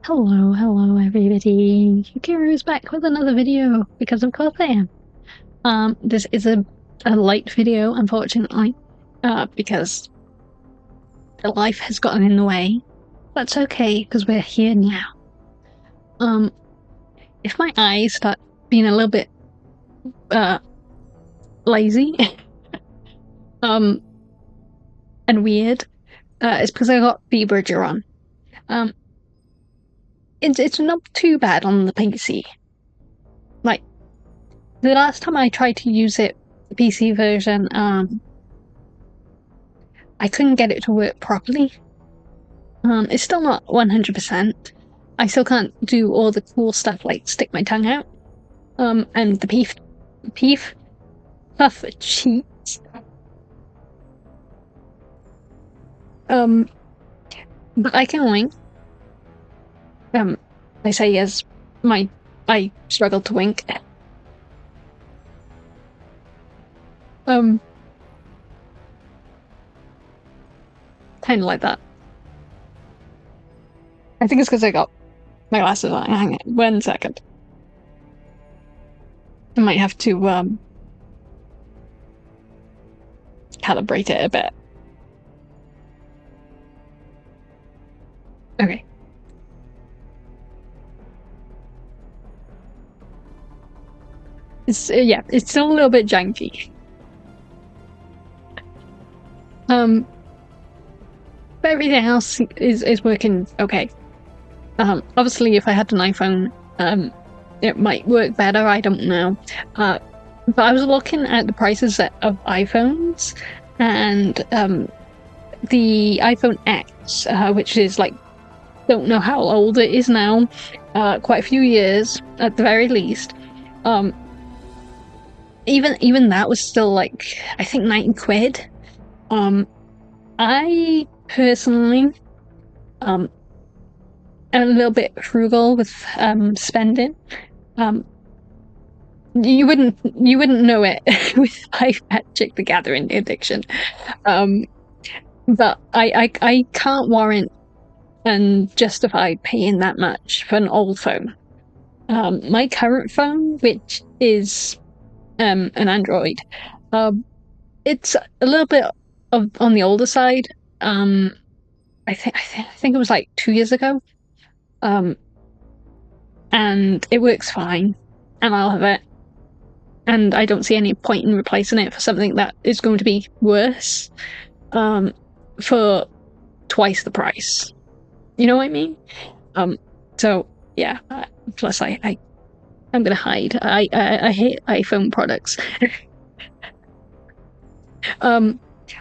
Hello everybody. Yukiro is back with another video, because of course I am. This is a light video, unfortunately, because life has gotten in the way. That's okay, because we're here now. If my eyes start being a little bit, lazy, and weird, it's because I got Vtuber on. It's not too bad on the PC. Like, the last time I tried to use it, the PC version, I couldn't get it to work properly. It's still not 100%. I still can't do all the cool stuff like stick my tongue out. And the puff cheats. But I can wink. I say as I struggle to wink. Kind of like that. I think it's because I got my glasses on. Hang on 1 second. I might have to calibrate it a bit. Okay. It's yeah, it's still a little bit janky. But everything else is working okay. Obviously, if I had an iPhone, it might work better. I don't know. But I was looking at the prices of iPhones, and the iPhone X, which is like, don't know how old it is now, quite a few years at the very least. Even that was still like, I think 90 quid. I personally am a little bit frugal with spending. You wouldn't know it with Magic the Gathering addiction. But I can't warrant and justify paying that much for an old phone. My current phone, which is an Android, it's a little bit on the older side. I think it was like 2 years ago. And it works fine, and I'll have it. And I don't see any point in replacing it for something that is going to be worse, for twice the price. You know what I mean? So yeah. Plus, I'm gonna hide. I hate iPhone products. I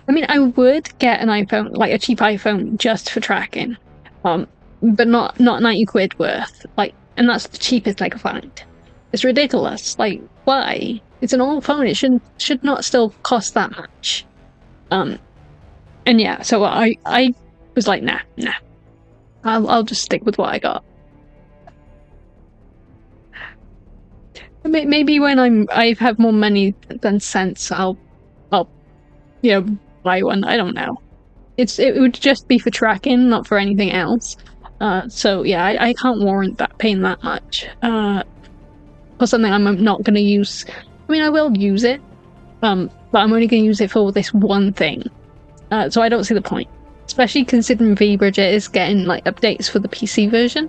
mean, I would get an iPhone, like a cheap iPhone, just for tracking, but not 90 quid worth. Like, and that's the cheapest I could find. It's ridiculous. Like, why? It's an old phone. It should not still cost that much. And yeah, so I was like, nah. I'll just stick with what I got. Maybe when I have more money than sense, I'll buy one. I don't know. It would just be for tracking, not for anything else. So yeah, I can't warrant paying that much for something I'm not going to use. I mean, I will use it, but I'm only going to use it for this one thing. So I don't see the point, especially considering Vtuber is getting like updates for the PC version.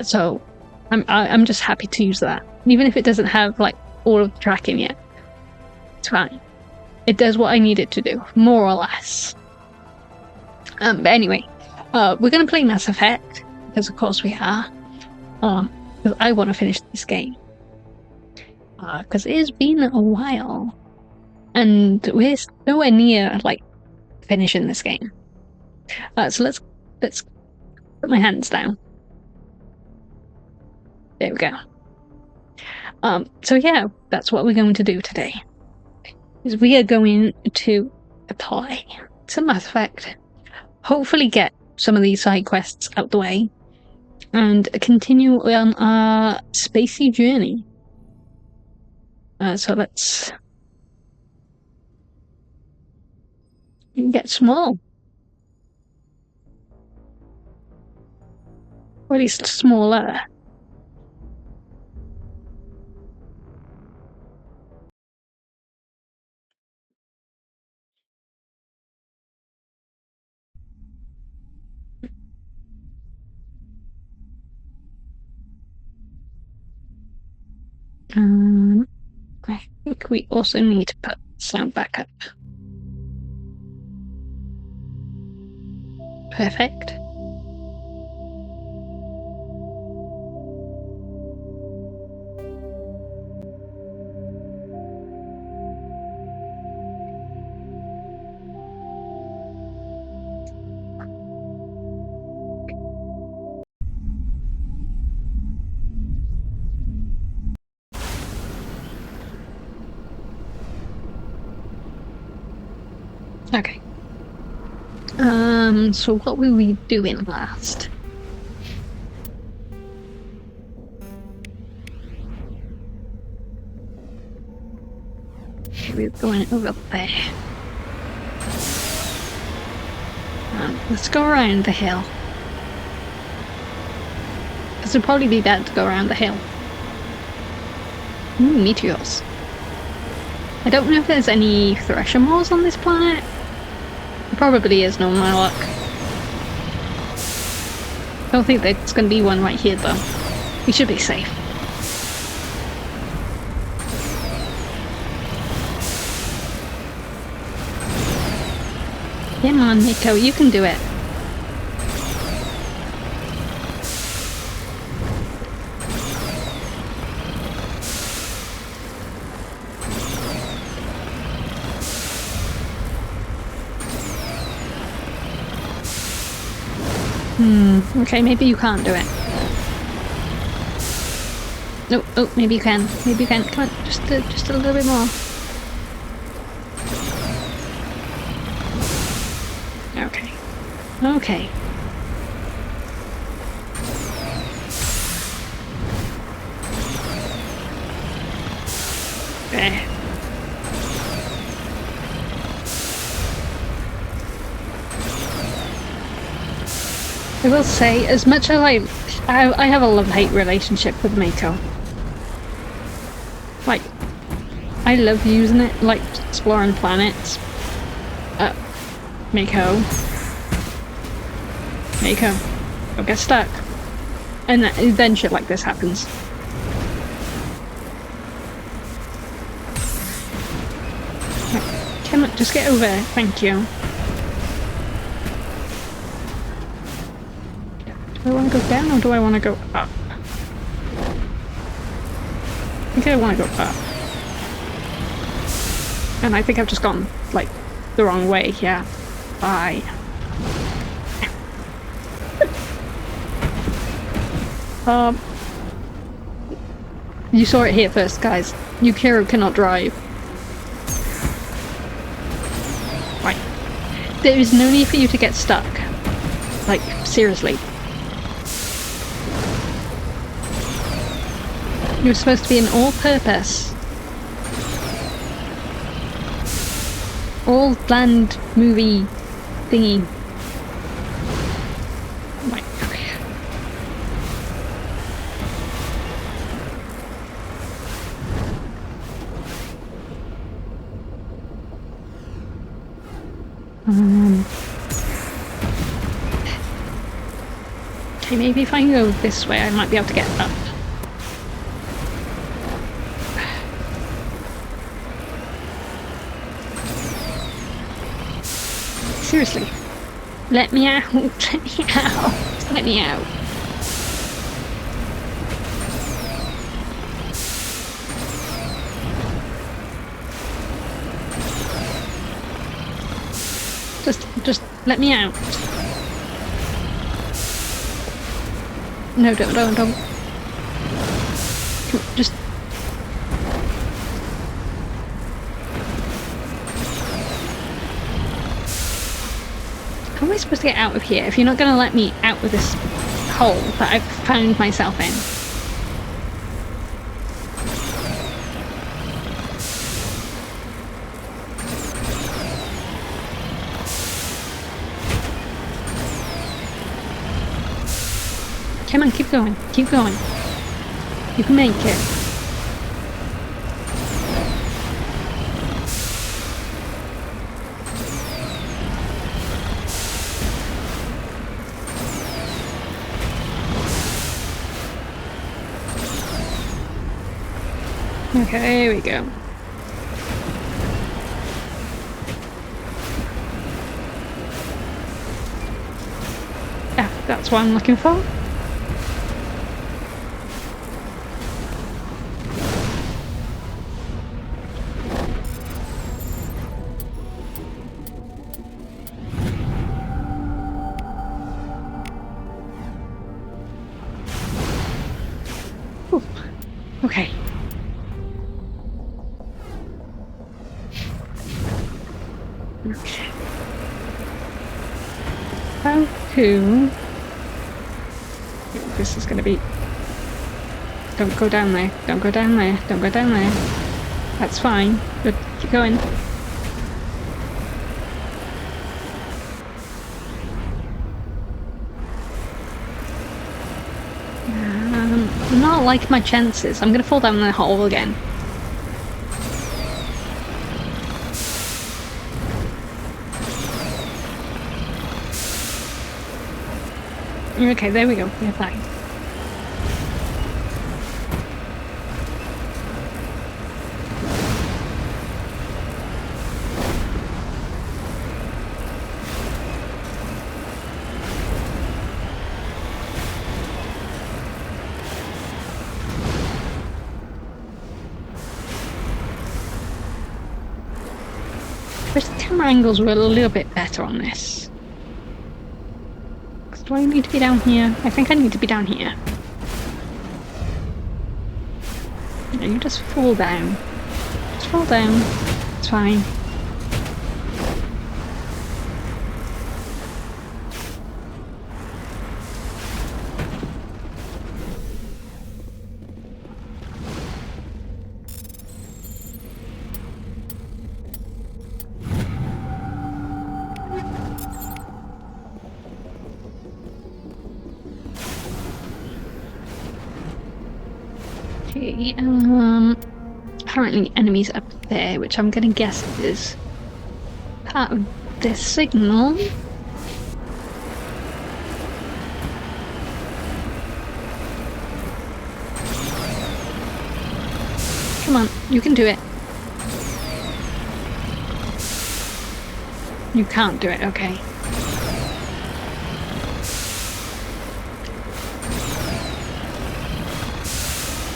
So I'm just happy to use that, even if it doesn't have like all of the tracking yet. It's fine. It does what I need it to do, more or less. But anyway, we're gonna play Mass Effect, because of course we are. Because I want to finish this game. Because it has been a while, and we're nowhere near like finishing this game. So let's put my hands down. There we go. So yeah, that's what we're going to do today. Is we are going to play some Mass Effect, hopefully get some of these side quests out the way, and continue on our spacey journey. So let's get small. Or at least smaller. I think we also need to put sound back up. Perfect. Okay. So what were we doing last? We're going over there. Let's go around the hill. This would probably be better to go around the hill. Ooh, meteors. I don't know if there's any thresher moors on this planet. There probably is, no my luck. I don't think there's going to be one right here, though. We should be safe. Come on, Miko, you can do it. Okay, maybe you can't do it. No, oh, maybe you can. Maybe you can. Come on, just a little bit more. Okay. Okay. There. I will say, as much as I have a love-hate relationship with Mako. Like, I love using it, like, exploring planets. Mako, don't get stuck. And then shit like this happens. Come on, just get over there, thank you. Do I want to go down or do I want to go up? I think I want to go up. And I think I've just gone, like, the wrong way, yeah. Bye. You saw it here first, guys. Yukiro cannot drive. Right. There is no need for you to get stuck. Like, seriously. You're supposed to be an all-purpose, all-land movie thingy. Right, okay. Okay, maybe if I can go this way, I might be able to get up. Seriously. Let me out. Let me out. Let me out. Just let me out. No, don't. Just... How am I supposed to get out of here if you're not going to let me out of this hole that I've found myself in? Come on, keep going. Keep going. You can make it. Okay, here we go. Yeah, that's what I'm looking for. Ooh. Okay. Okay. How to... This is gonna be... Don't go down there. Don't go down there. Don't go down there. That's fine. Good. Keep going. Not like my chances. I'm gonna fall down the hole again. Okay, there we go. We're fine. Wish the camera angles were a little bit better on this. Do I need to be down here? I think I need to be down here. No, you just fall down. Just fall down. It's fine. Okay, apparently enemies up there, which I'm gonna guess is part of this signal. Come on, you can do it. You can't do it, okay.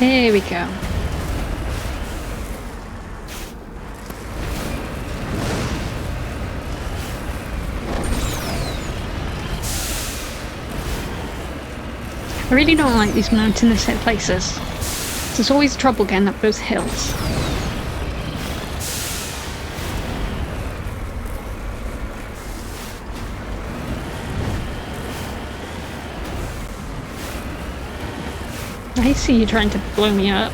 There we go. I really don't like these mountainous places. There's always trouble getting up those hills. I see you trying to blow me up.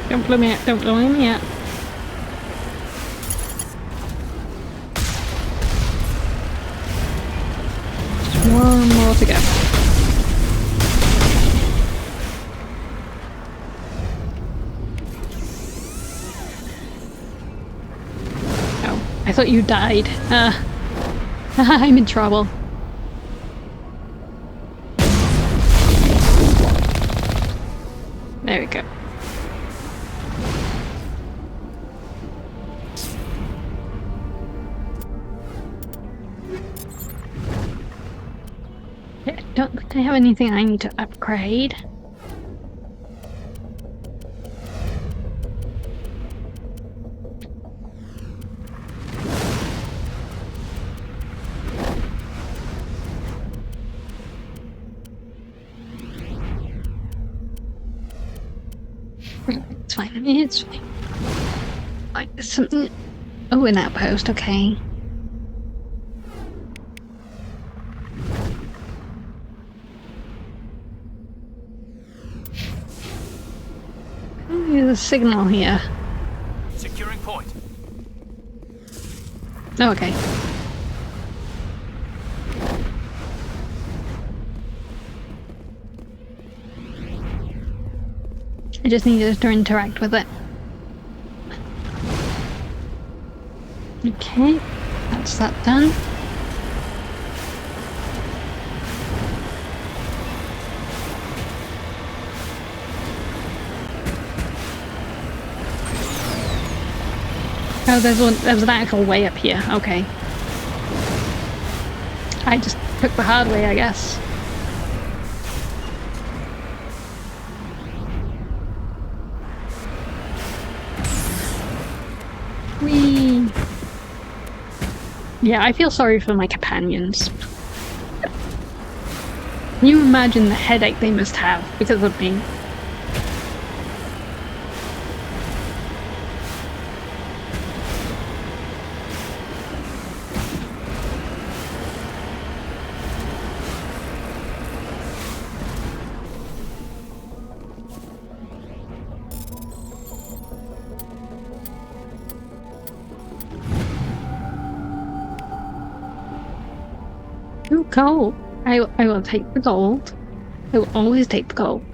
Don't blow me up, don't blow me up. Just one more to go. Oh, I thought you died. I'm in trouble. There we go. Don't I have anything I need to upgrade? It's fine. It's fine. Like something. Oh, an outpost. Okay. There's a signal here. Securing point. Oh, okay. I just needed to interact with it. Okay, that's that done. Oh, there's an actual way up here. Okay. I just took the hard way, I guess. Whee! Yeah, I feel sorry for my companions. Can you imagine the headache they must have because of me? Ooh, gold. I will take the gold. I will always take the gold.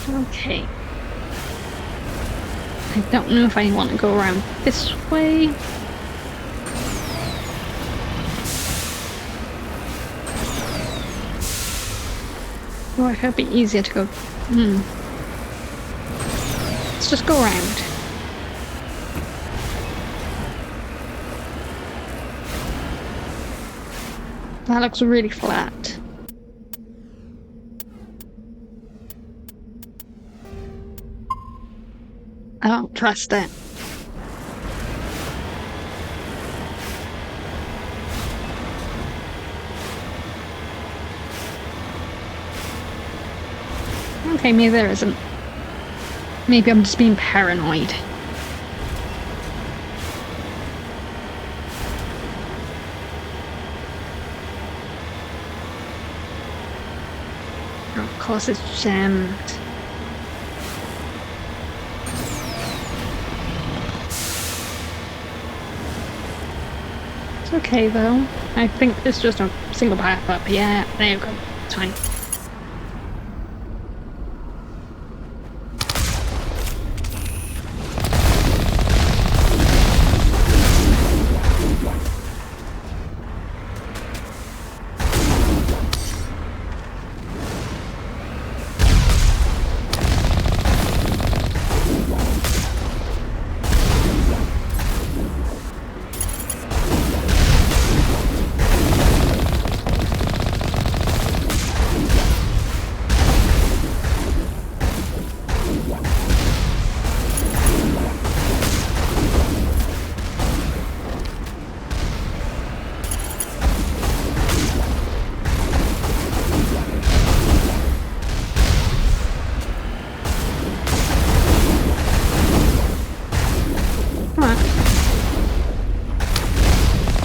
Okay. I don't know if I want to go around this way. Or it would be easier to go. Let's just go around. That looks really flat. I don't trust it. Okay, maybe there isn't. Maybe I'm just being paranoid. Of course it's jammed. It's okay though. I think it's just a single path up. Yeah, there you go. It's fine.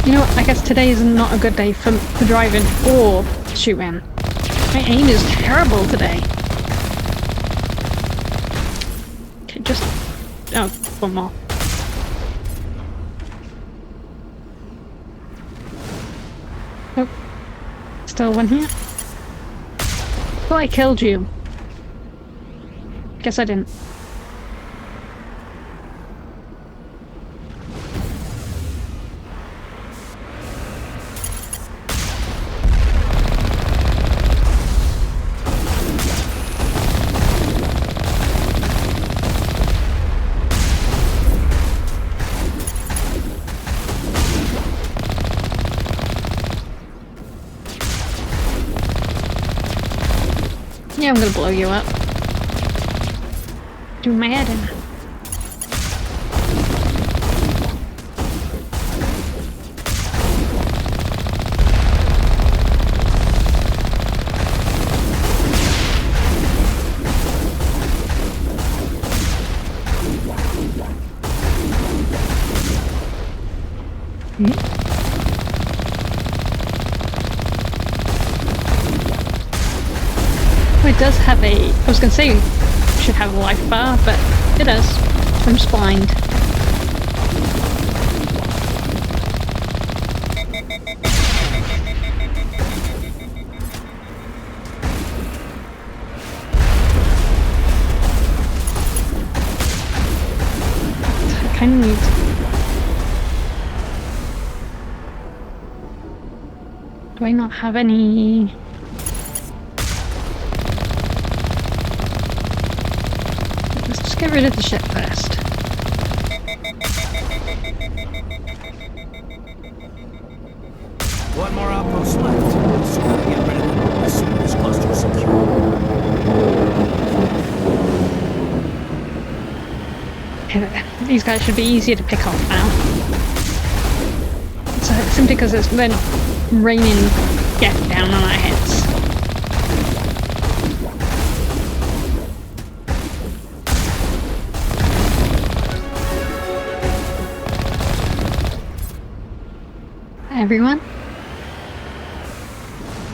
You know what, I guess today is not a good day for driving or shooting. My aim is terrible today. Okay, just... oh, one more. Oh, still one here. Well, I killed you. Guess I didn't. Yeah, I'm gonna blow you up. Do my head in. Oh, it does have a... I was going to say it should have a life bar, but it does. I'm just blind. I kind of need... Do I not have any... Let's just get rid of the ship first. One more outpost left. So we'll get rid of them as soon as this cluster's secure. These guys should be easier to pick off now. So, simply because they're not raining death down on our heads. Everyone?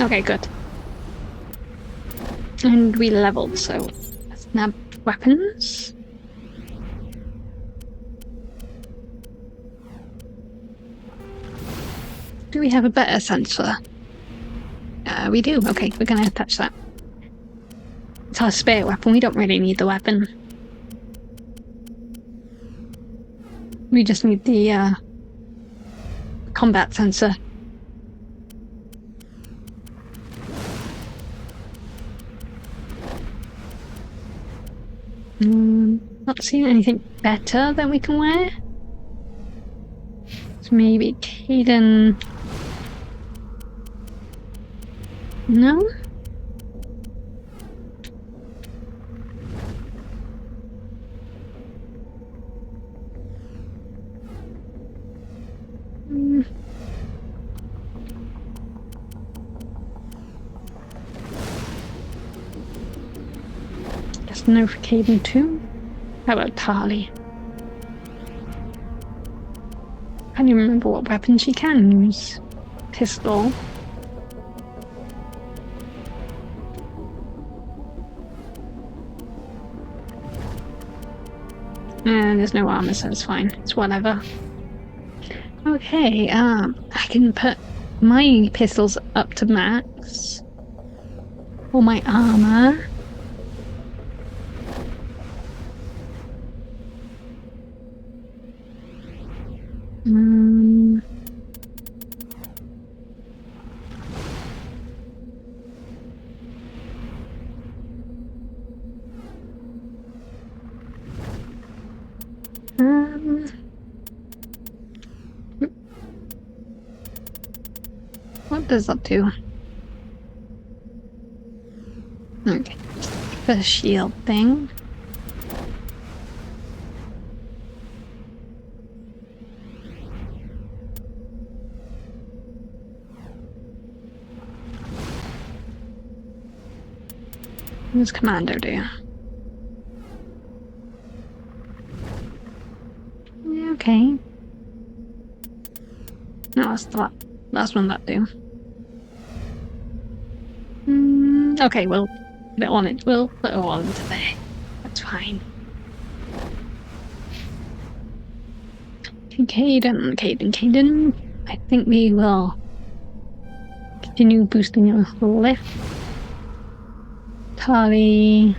Okay, good. And we leveled, so let's nab weapons. Do we have a better sensor? We do. Okay, we're gonna attach that. It's our spare weapon. We don't really need the weapon. We just need the combat sensor. Not seeing anything better that we can wear. So maybe Caden. No? Guess no for Caden too. How about Tali? I can't even remember what weapon she can use. Pistol. And there's no armor, so it's fine. It's whatever. Okay, I can put my pistols up to max. Or my armor. What does that do? Okay, the shield thing. What does Commando do? Yeah, okay. No, that's the last one that do. Okay, we'll put it on it. We'll put it on into there. That's fine. Caden. I think we will continue boosting your lift. Tali.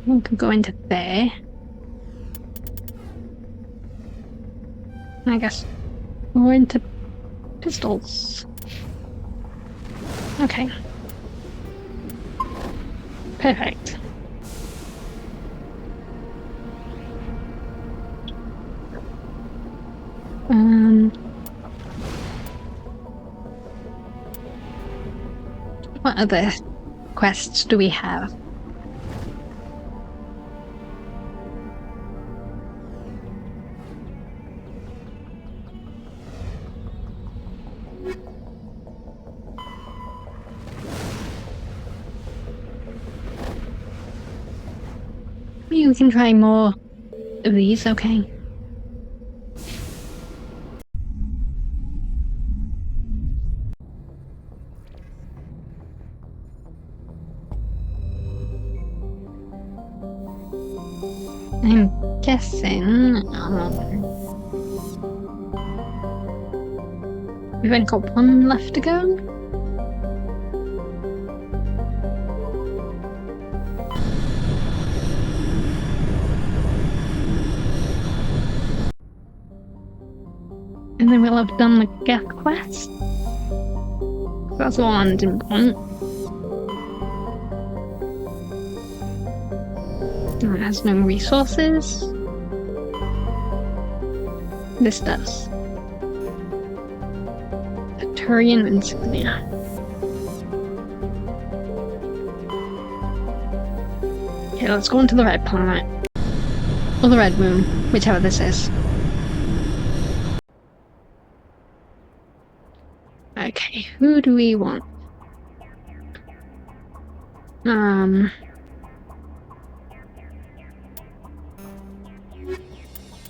We could go into there. I guess we're into pistols. Okay. Perfect. What other quests do we have? We can try more of these, okay. I'm guessing we've only got one left to go. And then we'll have done the Geth quest. That's all I didn't want. It has no resources. This does. A Turian insignia. Okay, let's go on to the red planet. Or the red moon, whichever this is. Okay, who do we want?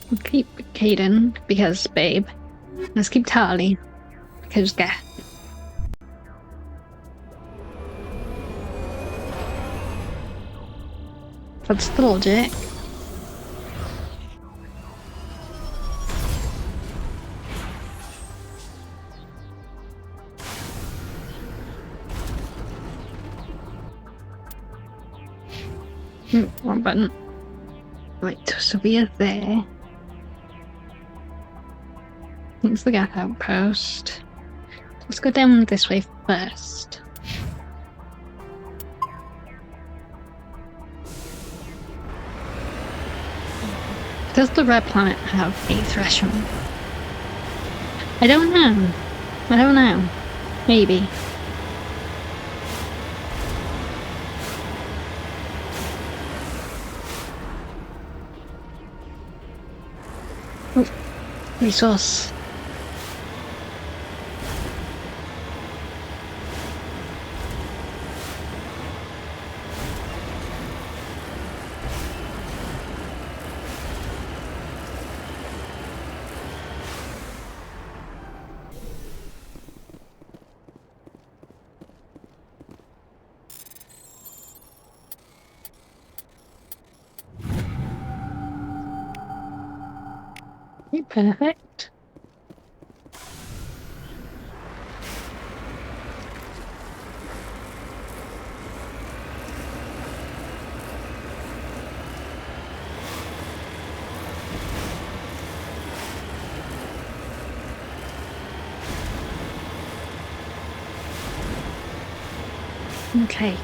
We'll keep Caden, because babe. Let's keep Tali, because Geth. That's the logic. Wrong button. Right, so we are there. It's the Geth outpost. Let's go down this way first. Does the red planet have a threshold? I don't know. I don't know. Maybe. Oh, resource. Perfect. Okay.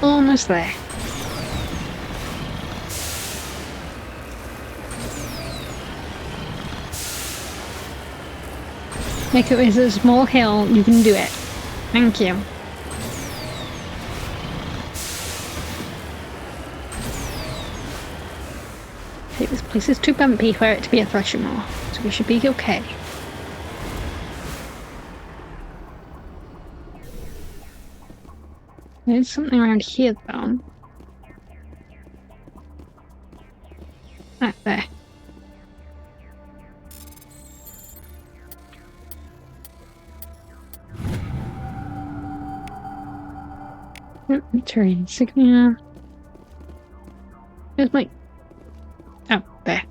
Almost there. Make it as a small hill, you can do it. Thank you. Okay, this place is too bumpy for it to be a threshing moor, so we should be okay. There's something around here though. Ah, there. Terrain insignia. Where's my... Oh, there.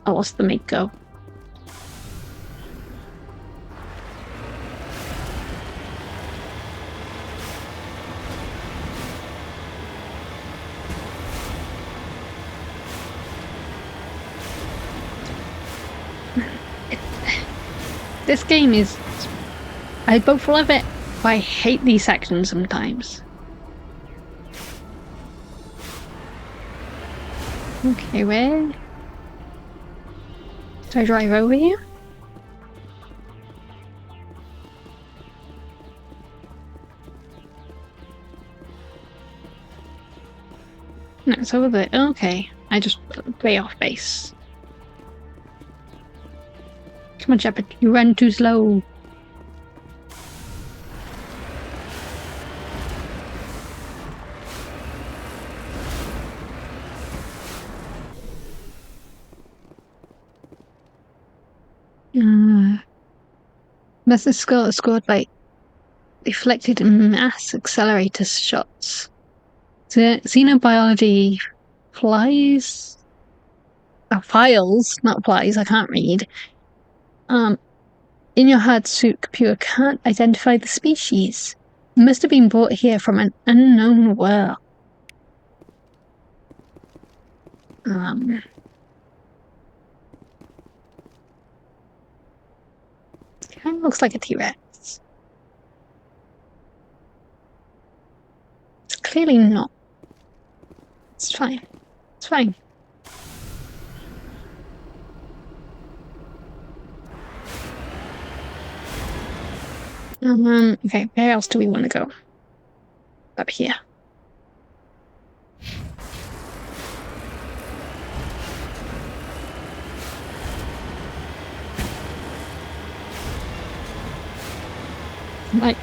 I lost the Mako. This game is... I both love it, but I hate these sections sometimes. Okay, where? Do I drive over here? No, it's over there. Okay, I just way off base. Come on, Shepard, you ran too slow. Must have scored like deflected mass accelerator shots. Xenobiology flies. Files, not flies. I can't read. In your hard suit computer can't identify the species. It must have been brought here from an unknown world. Kind of looks like a T-Rex. It's clearly not. It's fine. It's fine. Okay, where else do we want to go? Up here. Like,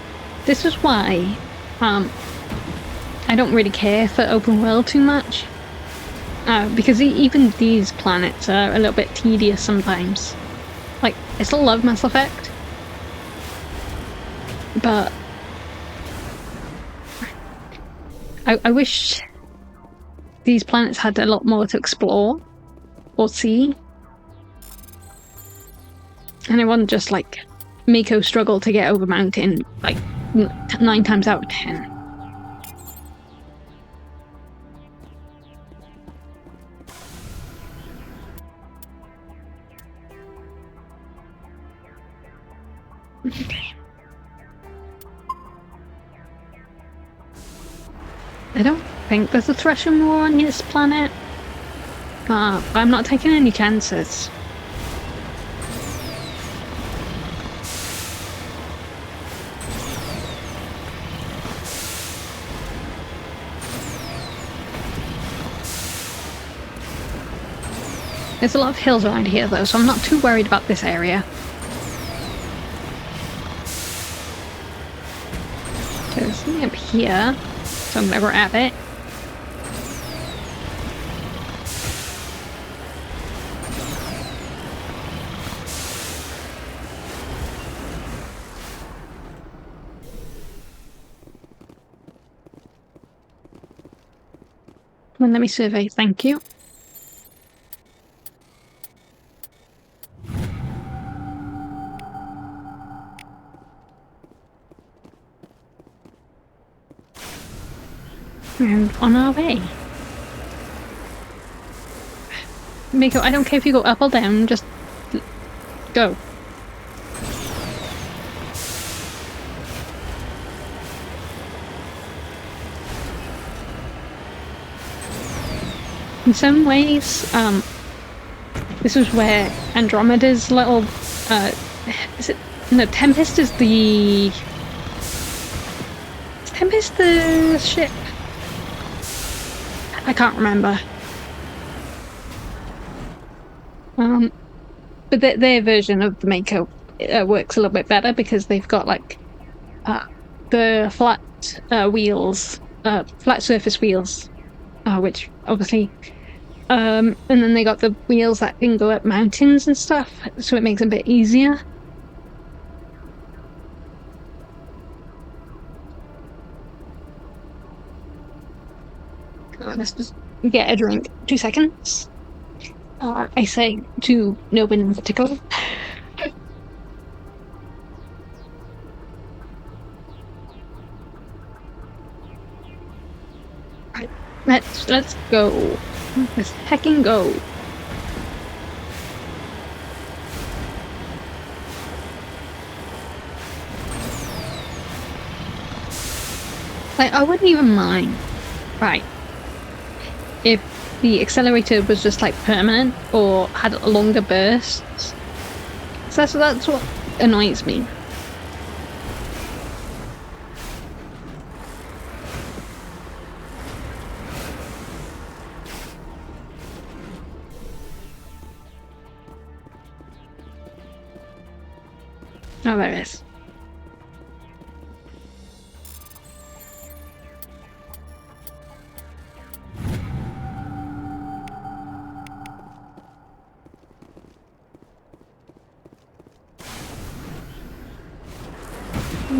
this is why, I don't really care for open world too much. Because even these planets are a little bit tedious sometimes. Like, I still love Mass Effect, but I wish these planets had a lot more to explore or see. And it wasn't just like Mako struggle to get over mountain like 9 times out of 10. Okay. I don't think there's a Thresher war on this planet. But I'm not taking any chances. There's a lot of hills around here though, so I'm not too worried about this area. There's something up here, so I'm gonna grab it. Come on, let me survey, thank you. And on our way. Mako, I don't care if you go up or down, just go. In some ways, this is where Andromeda's little, is it, no, Tempest is the... Is Tempest the ship? I can't remember. But their version of the Mako works a little bit better because they've got like the flat wheels, flat surface wheels, which obviously, and then they got the wheels that can go up mountains and stuff, so it makes it a bit easier. Let's just get a drink. 2 seconds. I say to no one in particular. Right, let's go. Let's heckin' go. Like, I wouldn't even mind. Right. If the accelerator was just like permanent or had longer bursts. So that's what annoys me. Oh, there it is.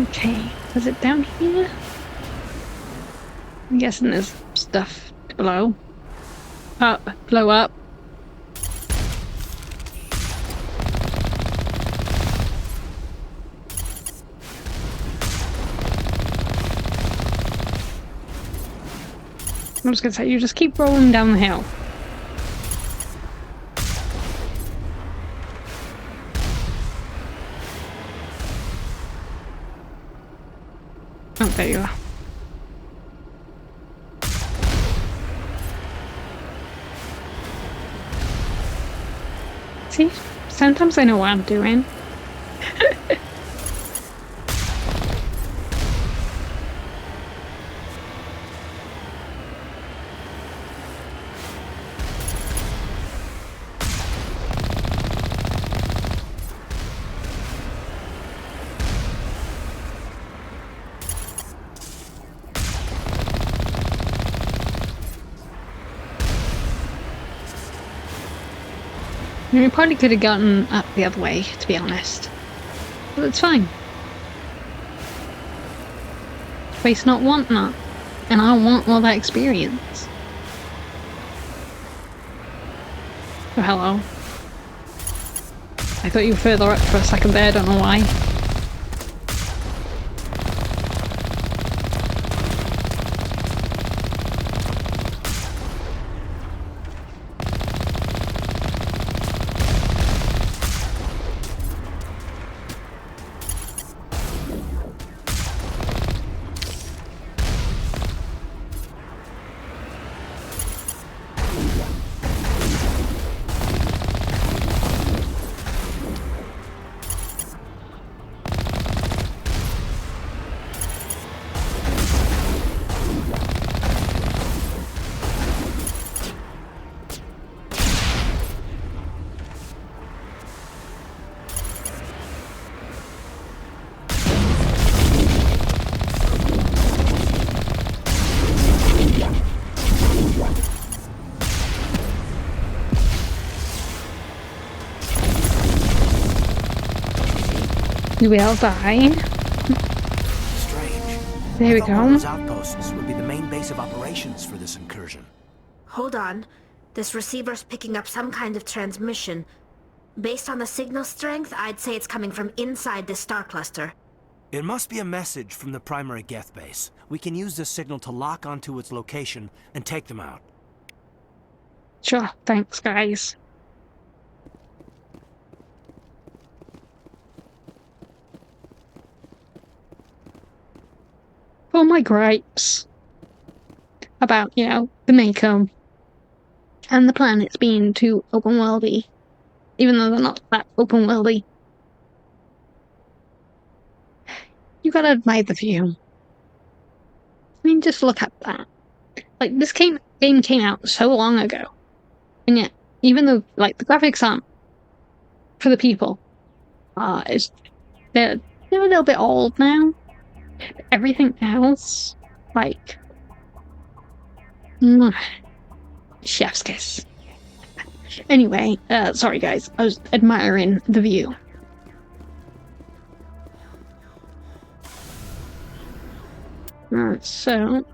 Okay, is it down here? I'm guessing there's stuff to blow. Up, blow up. I'm just gonna say, you just keep rolling down the hill. Oh, there you are. See? Sometimes I know what I'm doing. We probably could have gotten up the other way, to be honest. But it's fine. Fayt's not wanting that. And I want all that experience. Oh, hello. I thought you were further up for a second there, don't know why. You will die. Strange. There we I thought one of go. those outposts would be the main base of operations for this incursion. Hold on. This receiver's picking up some kind of transmission. Based on the signal strength, I'd say it's coming from inside this star cluster. It must be a message from the primary Geth base. We can use this signal to lock onto its location and take them out. Sure, thanks, guys. All my gripes about, you know, the Mako and the planets being too open-worldy, even though they're not that open-worldy. You gotta admire the view. I mean, just look at that. Like, this game came out so long ago, and yet, even though, like, the graphics aren't for the people, they're a little bit old now. Everything else, like, chef's kiss. Anyway, sorry guys, I was admiring the view. Alright, so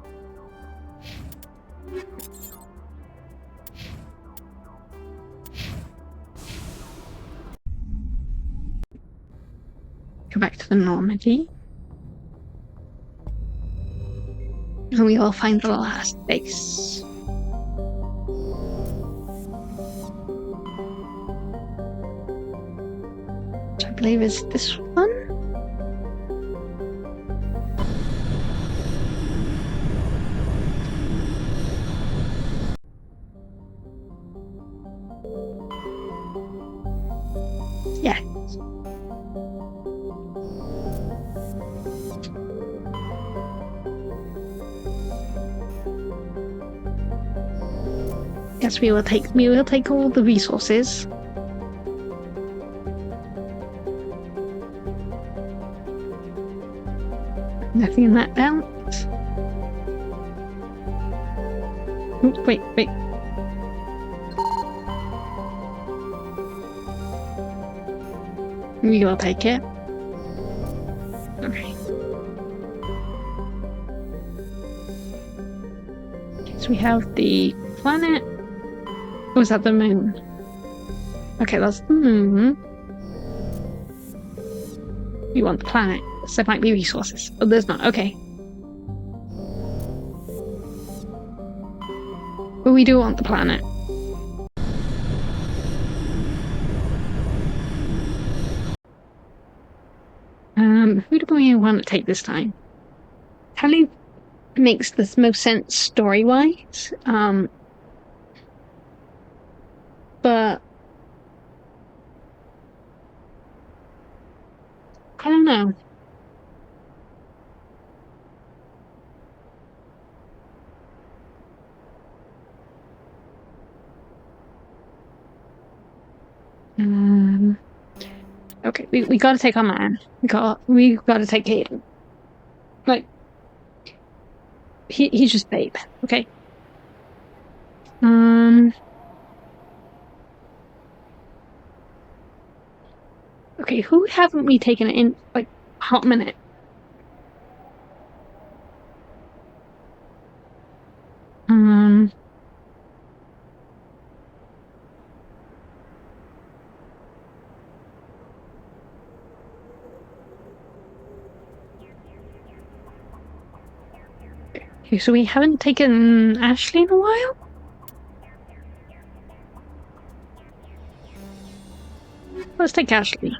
go back to the Normandy. And we will find the last base. Which I believe is this one. Yeah. Yes, we will take all the resources. Nothing in that belt. Oops, wait. We will take it. Okay. So we have the planet. Or is that the moon? Okay, that's the moon. We want the planet. So there might be resources. Oh, there's not. Okay. But we do want the planet. Who do we want to take this time? Tally makes the most sense story-wise. But I don't know. Okay, we gotta take our man. We gotta take Caden. Like, he's just babe. Okay. Okay, who haven't we taken in like a hot minute? Okay, so we haven't taken Ashley in a while? Let's take Ashley.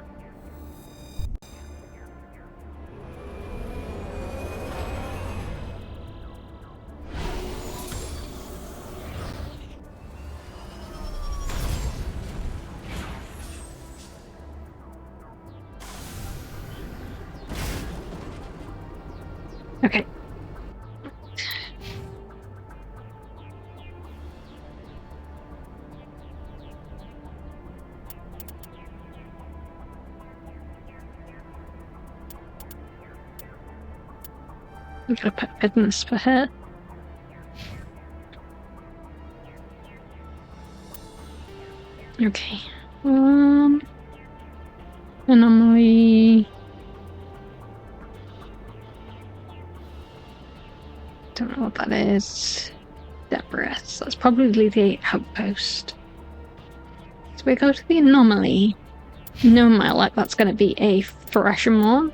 Okay. I'm gonna put fitness for her. Okay. Anomaly. Don't know what that is. Debris. That's probably the outpost. So we go to the anomaly. No matter like that's going to be a freshen one.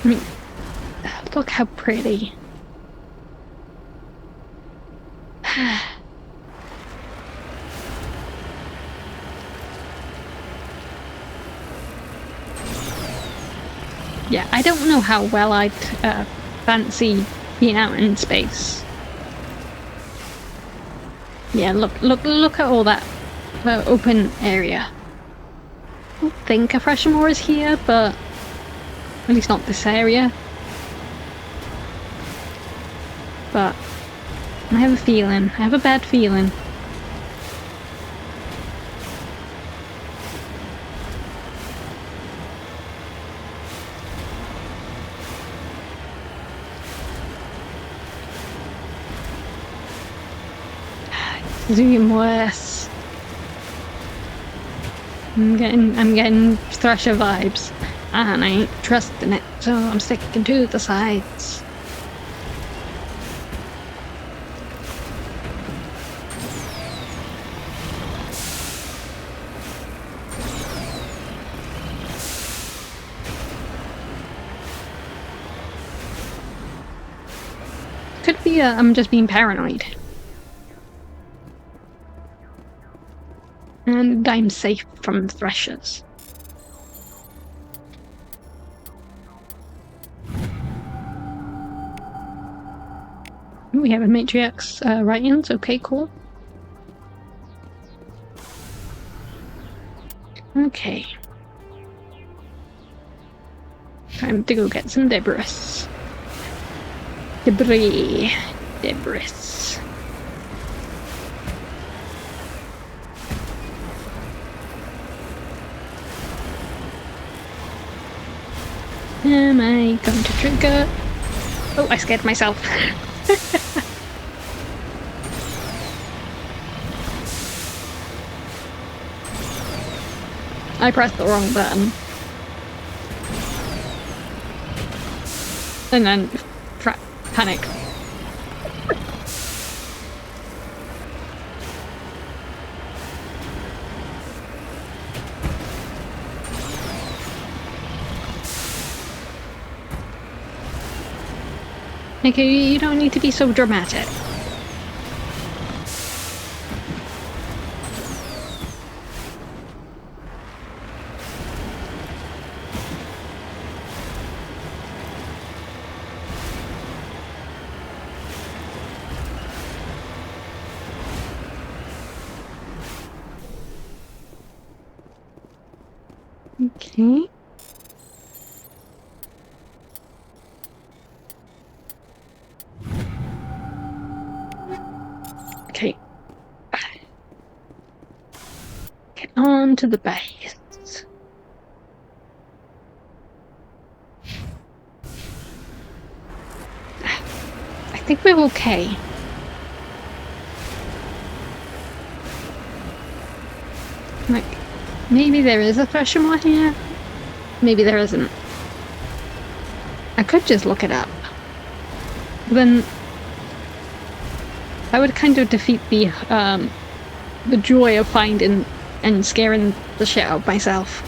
I mean, look how pretty. Yeah, I don't know how well I'd fancy being out in space. Yeah, look at all that open area. I don't think a Freshmore is here, but at least not this area. But I have a feeling. I have a bad feeling. It's even worse. I'm getting Thrasher vibes, and I ain't trusting it, so I'm sticking to the sides. Could be I'm just being paranoid. And I'm safe from threshers. We have a matriarch's writings. Okay, cool. Okay. Time to go get some debris. Debris. Am I going to trigger? Oh, I scared myself. I pressed the wrong button. And then panic. Okay, you don't need to be so dramatic. Okay. Okay. Get on to the base. I think we're okay. Like, maybe there is a thresher more here. Maybe there isn't. I could just look it up. But then I would kind of defeat the joy of finding and scaring the shit out of myself.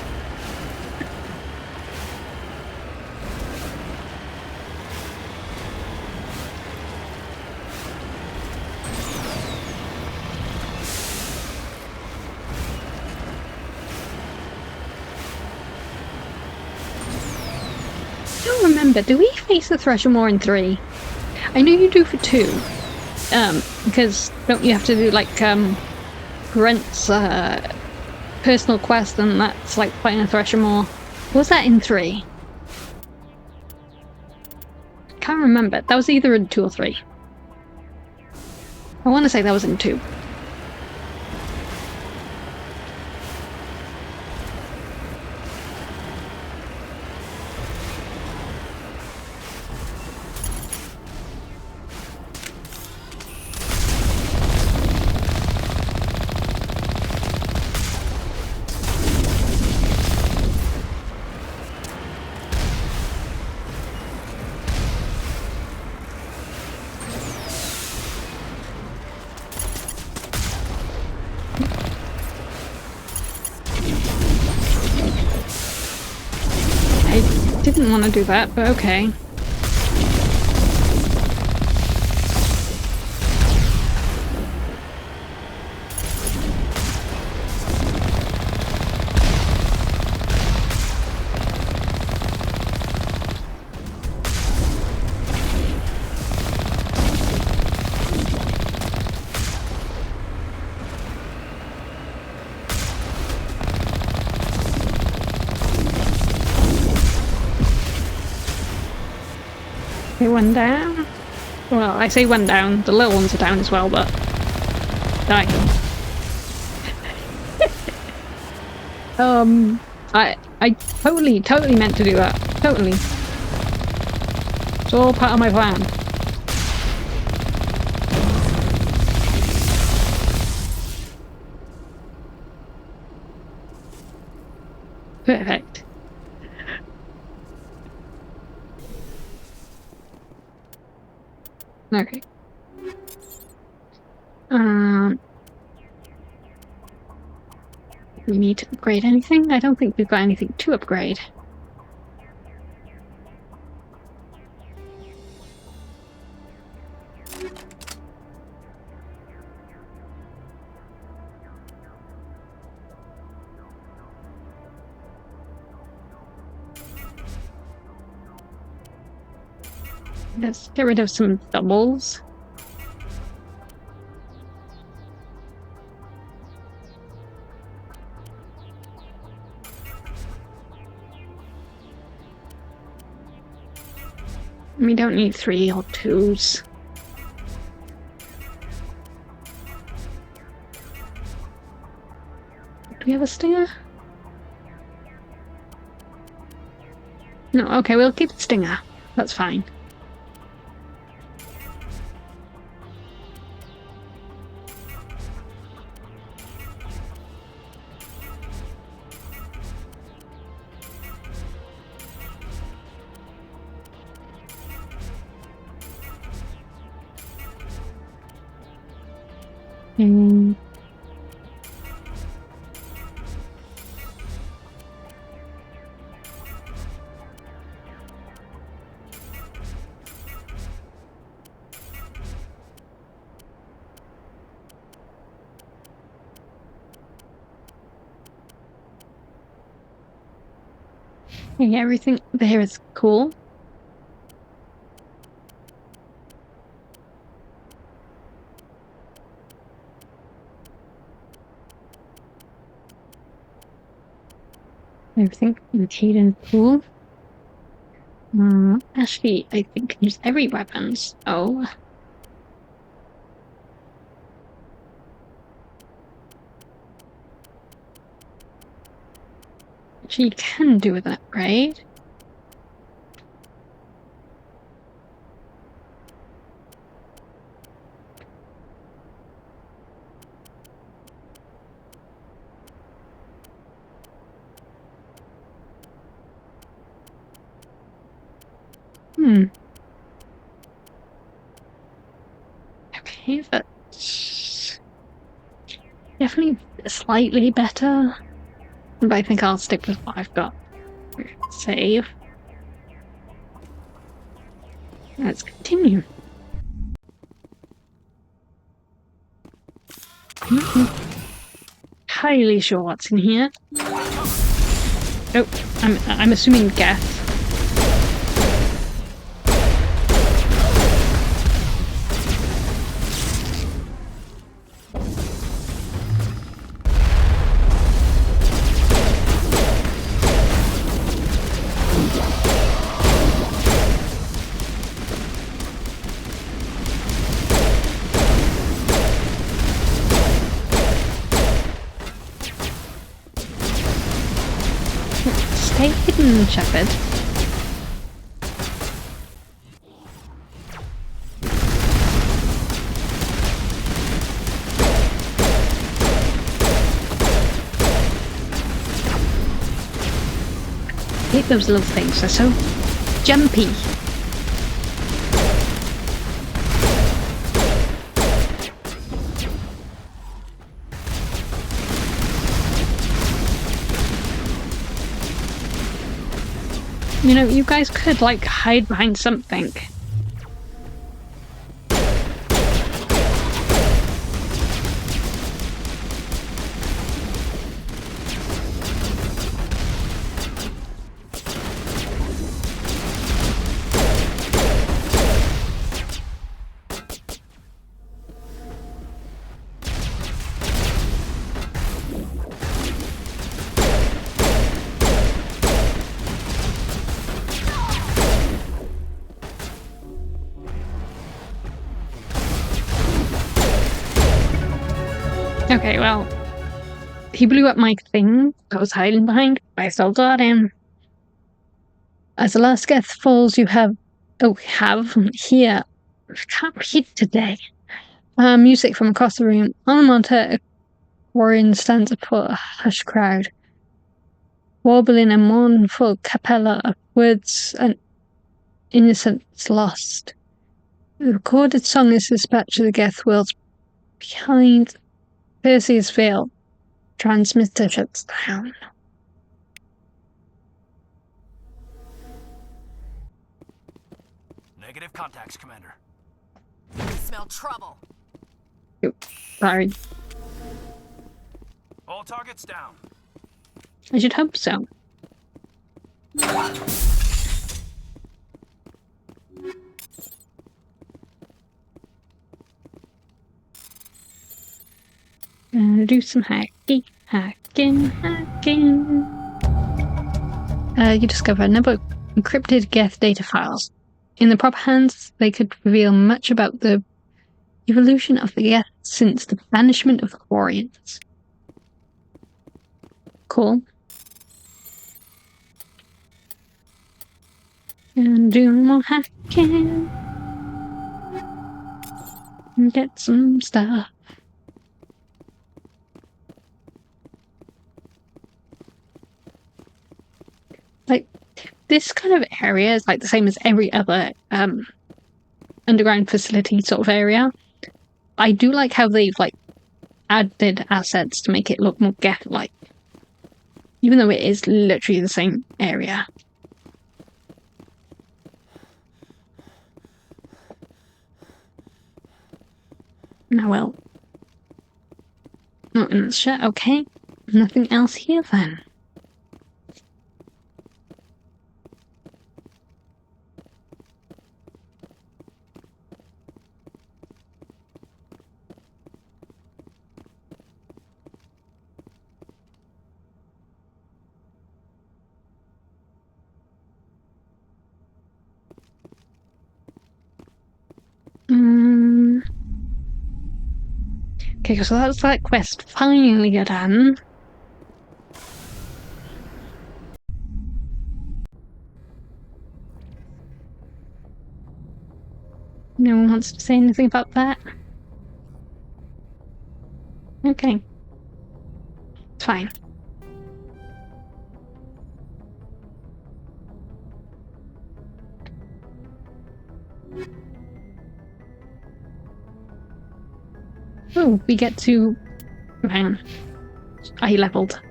I don't remember, do we face the thresher more in 3? I know you do for 2. Because don't you have to do like Brent's personal quest, and that's like fighting a thresher more. Was that in 3? Can't remember. That was either in 2 or 3. I want to say that was in 2. Didn't want to do that, but okay. One down. Well, I say one down. The little ones are down as well, but die. I totally meant to do that. Totally. It's all part of my plan. Perfect. Okay. We need to upgrade anything? I don't think we've got anything to upgrade. Let's get rid of some doubles. We don't need 3 or 2s. Do we have a stinger? No, okay, we'll keep the stinger. That's fine. Mm. Yeah, everything there is cool. Everything in cool. Actually, I think use every weapons. Oh. She can do that, right? Okay, that's definitely slightly better. But I think I'll stick with what I've got. Save. Let's continue. Highly sure what's in here. Oh, I'm assuming Geth. Stay hidden, Shepherd. I hate those little things, they're so jumpy. You know, you guys could, like, hide behind something. Okay, well, he blew up my thing I was hiding behind, but I still got him. As the last Geth falls, you have here. I can't read today. Music from across the room. On the monitor, a Warrior stands before a hushed crowd, warbling a mournful capella of words and innocence lost. The recorded song is dispatched to the Geth worlds behind Perseus' veil. Transmitter shuts down. Negative contacts, Commander. I smell trouble. Sorry. All targets down. I should hope so. Do some hacking. You discover a number of encrypted Geth data files. In the proper hands, they could reveal much about the evolution of the Geth since the banishment of the Warriors. Cool. And do more hacking. And get some stuff. Like, this kind of area is like the same as every other underground facility sort of area. I do like how they've like added assets to make it look more Geth-like. Even though it is literally the same area. Now, well. Not in the shit, okay. Nothing else here then. Okay, so that's that quest finally done. No one wants to say anything about that? Okay. It's fine. Oh, we get to... Hang on. I leveled.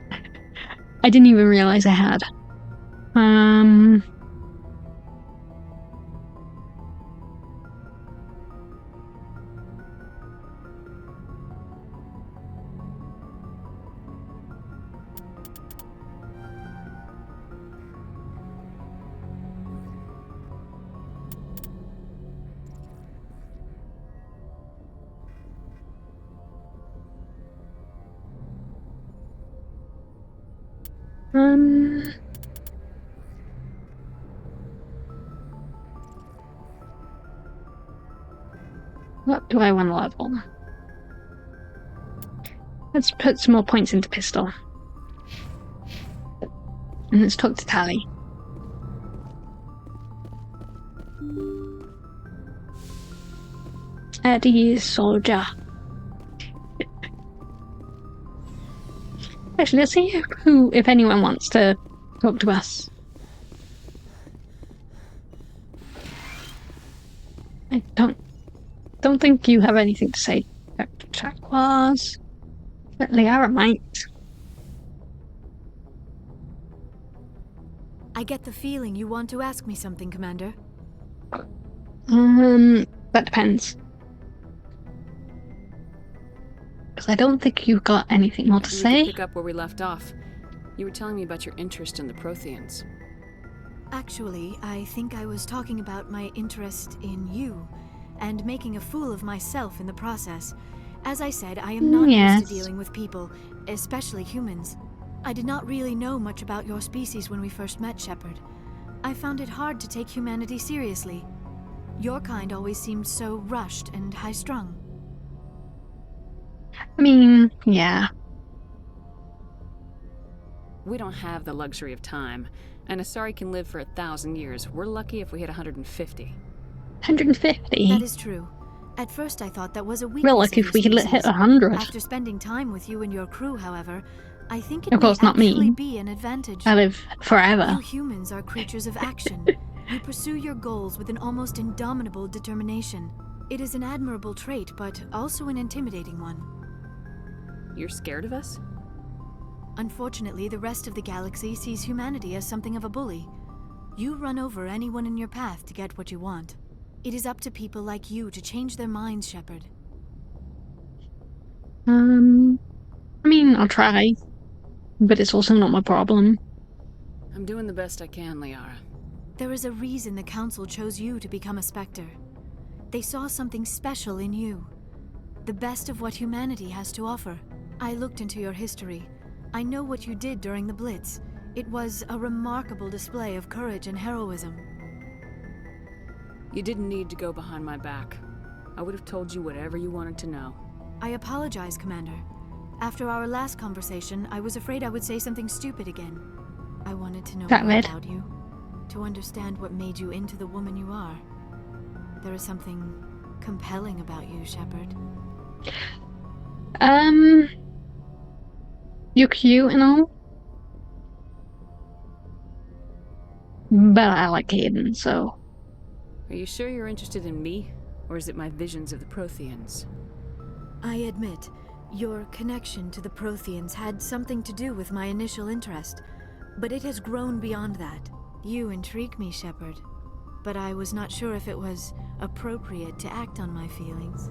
I didn't even realize I had. What do I want to level? Let's put some more points into pistol. And let's talk to Tally. Eddie soldier. Actually, let's see if anyone wants to talk to us. I don't think you have anything to say. Chakwas. Liara might. I get the feeling you want to ask me something, Commander. That depends. Because I don't think you've got anything more to say. We could pick up where we left off. You were telling me about your interest in the Protheans. Actually, I think I was talking about my interest in you, and making a fool of myself in the process. As I said, I am not used to dealing with people, especially humans. I did not really know much about your species when we first met, Shepard. I found it hard to take humanity seriously. Your kind always seemed so rushed and high-strung. I mean, yeah. We don't have the luxury of time, and Asari can live for 1,000 years. We're lucky if we hit 150. 150? That is true. At first I thought that was a weakness. We're lucky if we could hit 100. After spending time with you and your crew, however, I think it of course may not me. actually be an advantage. I live forever. You humans are creatures of action. You pursue your goals with an almost indomitable determination. It is an admirable trait, but also an intimidating one. You're scared of us? Unfortunately, the rest of the galaxy sees humanity as something of a bully. You run over anyone in your path to get what you want. It is up to people like you to change their minds, Shepard. I mean, I'll try. But it's also not my problem. I'm doing the best I can, Liara. There is a reason the Council chose you to become a Spectre. They saw something special in you. The best of what humanity has to offer. I looked into your history. I know what you did during the Blitz. It was a remarkable display of courage and heroism. You didn't need to go behind my back. I would have told you whatever you wanted to know. I apologize, Commander. After our last conversation, I was afraid I would say something stupid again. I wanted to know more about you, to understand what made you into the woman you are. There is something compelling about you, Shepard. You're cute and all. But I like Hayden, so... Are you sure you're interested in me? Or is it my visions of the Protheans? I admit, Your connection to the Protheans had something to do with my initial interest, but it has grown beyond that. You intrigue me, Shepard, but I was not sure if it was appropriate to act on my feelings.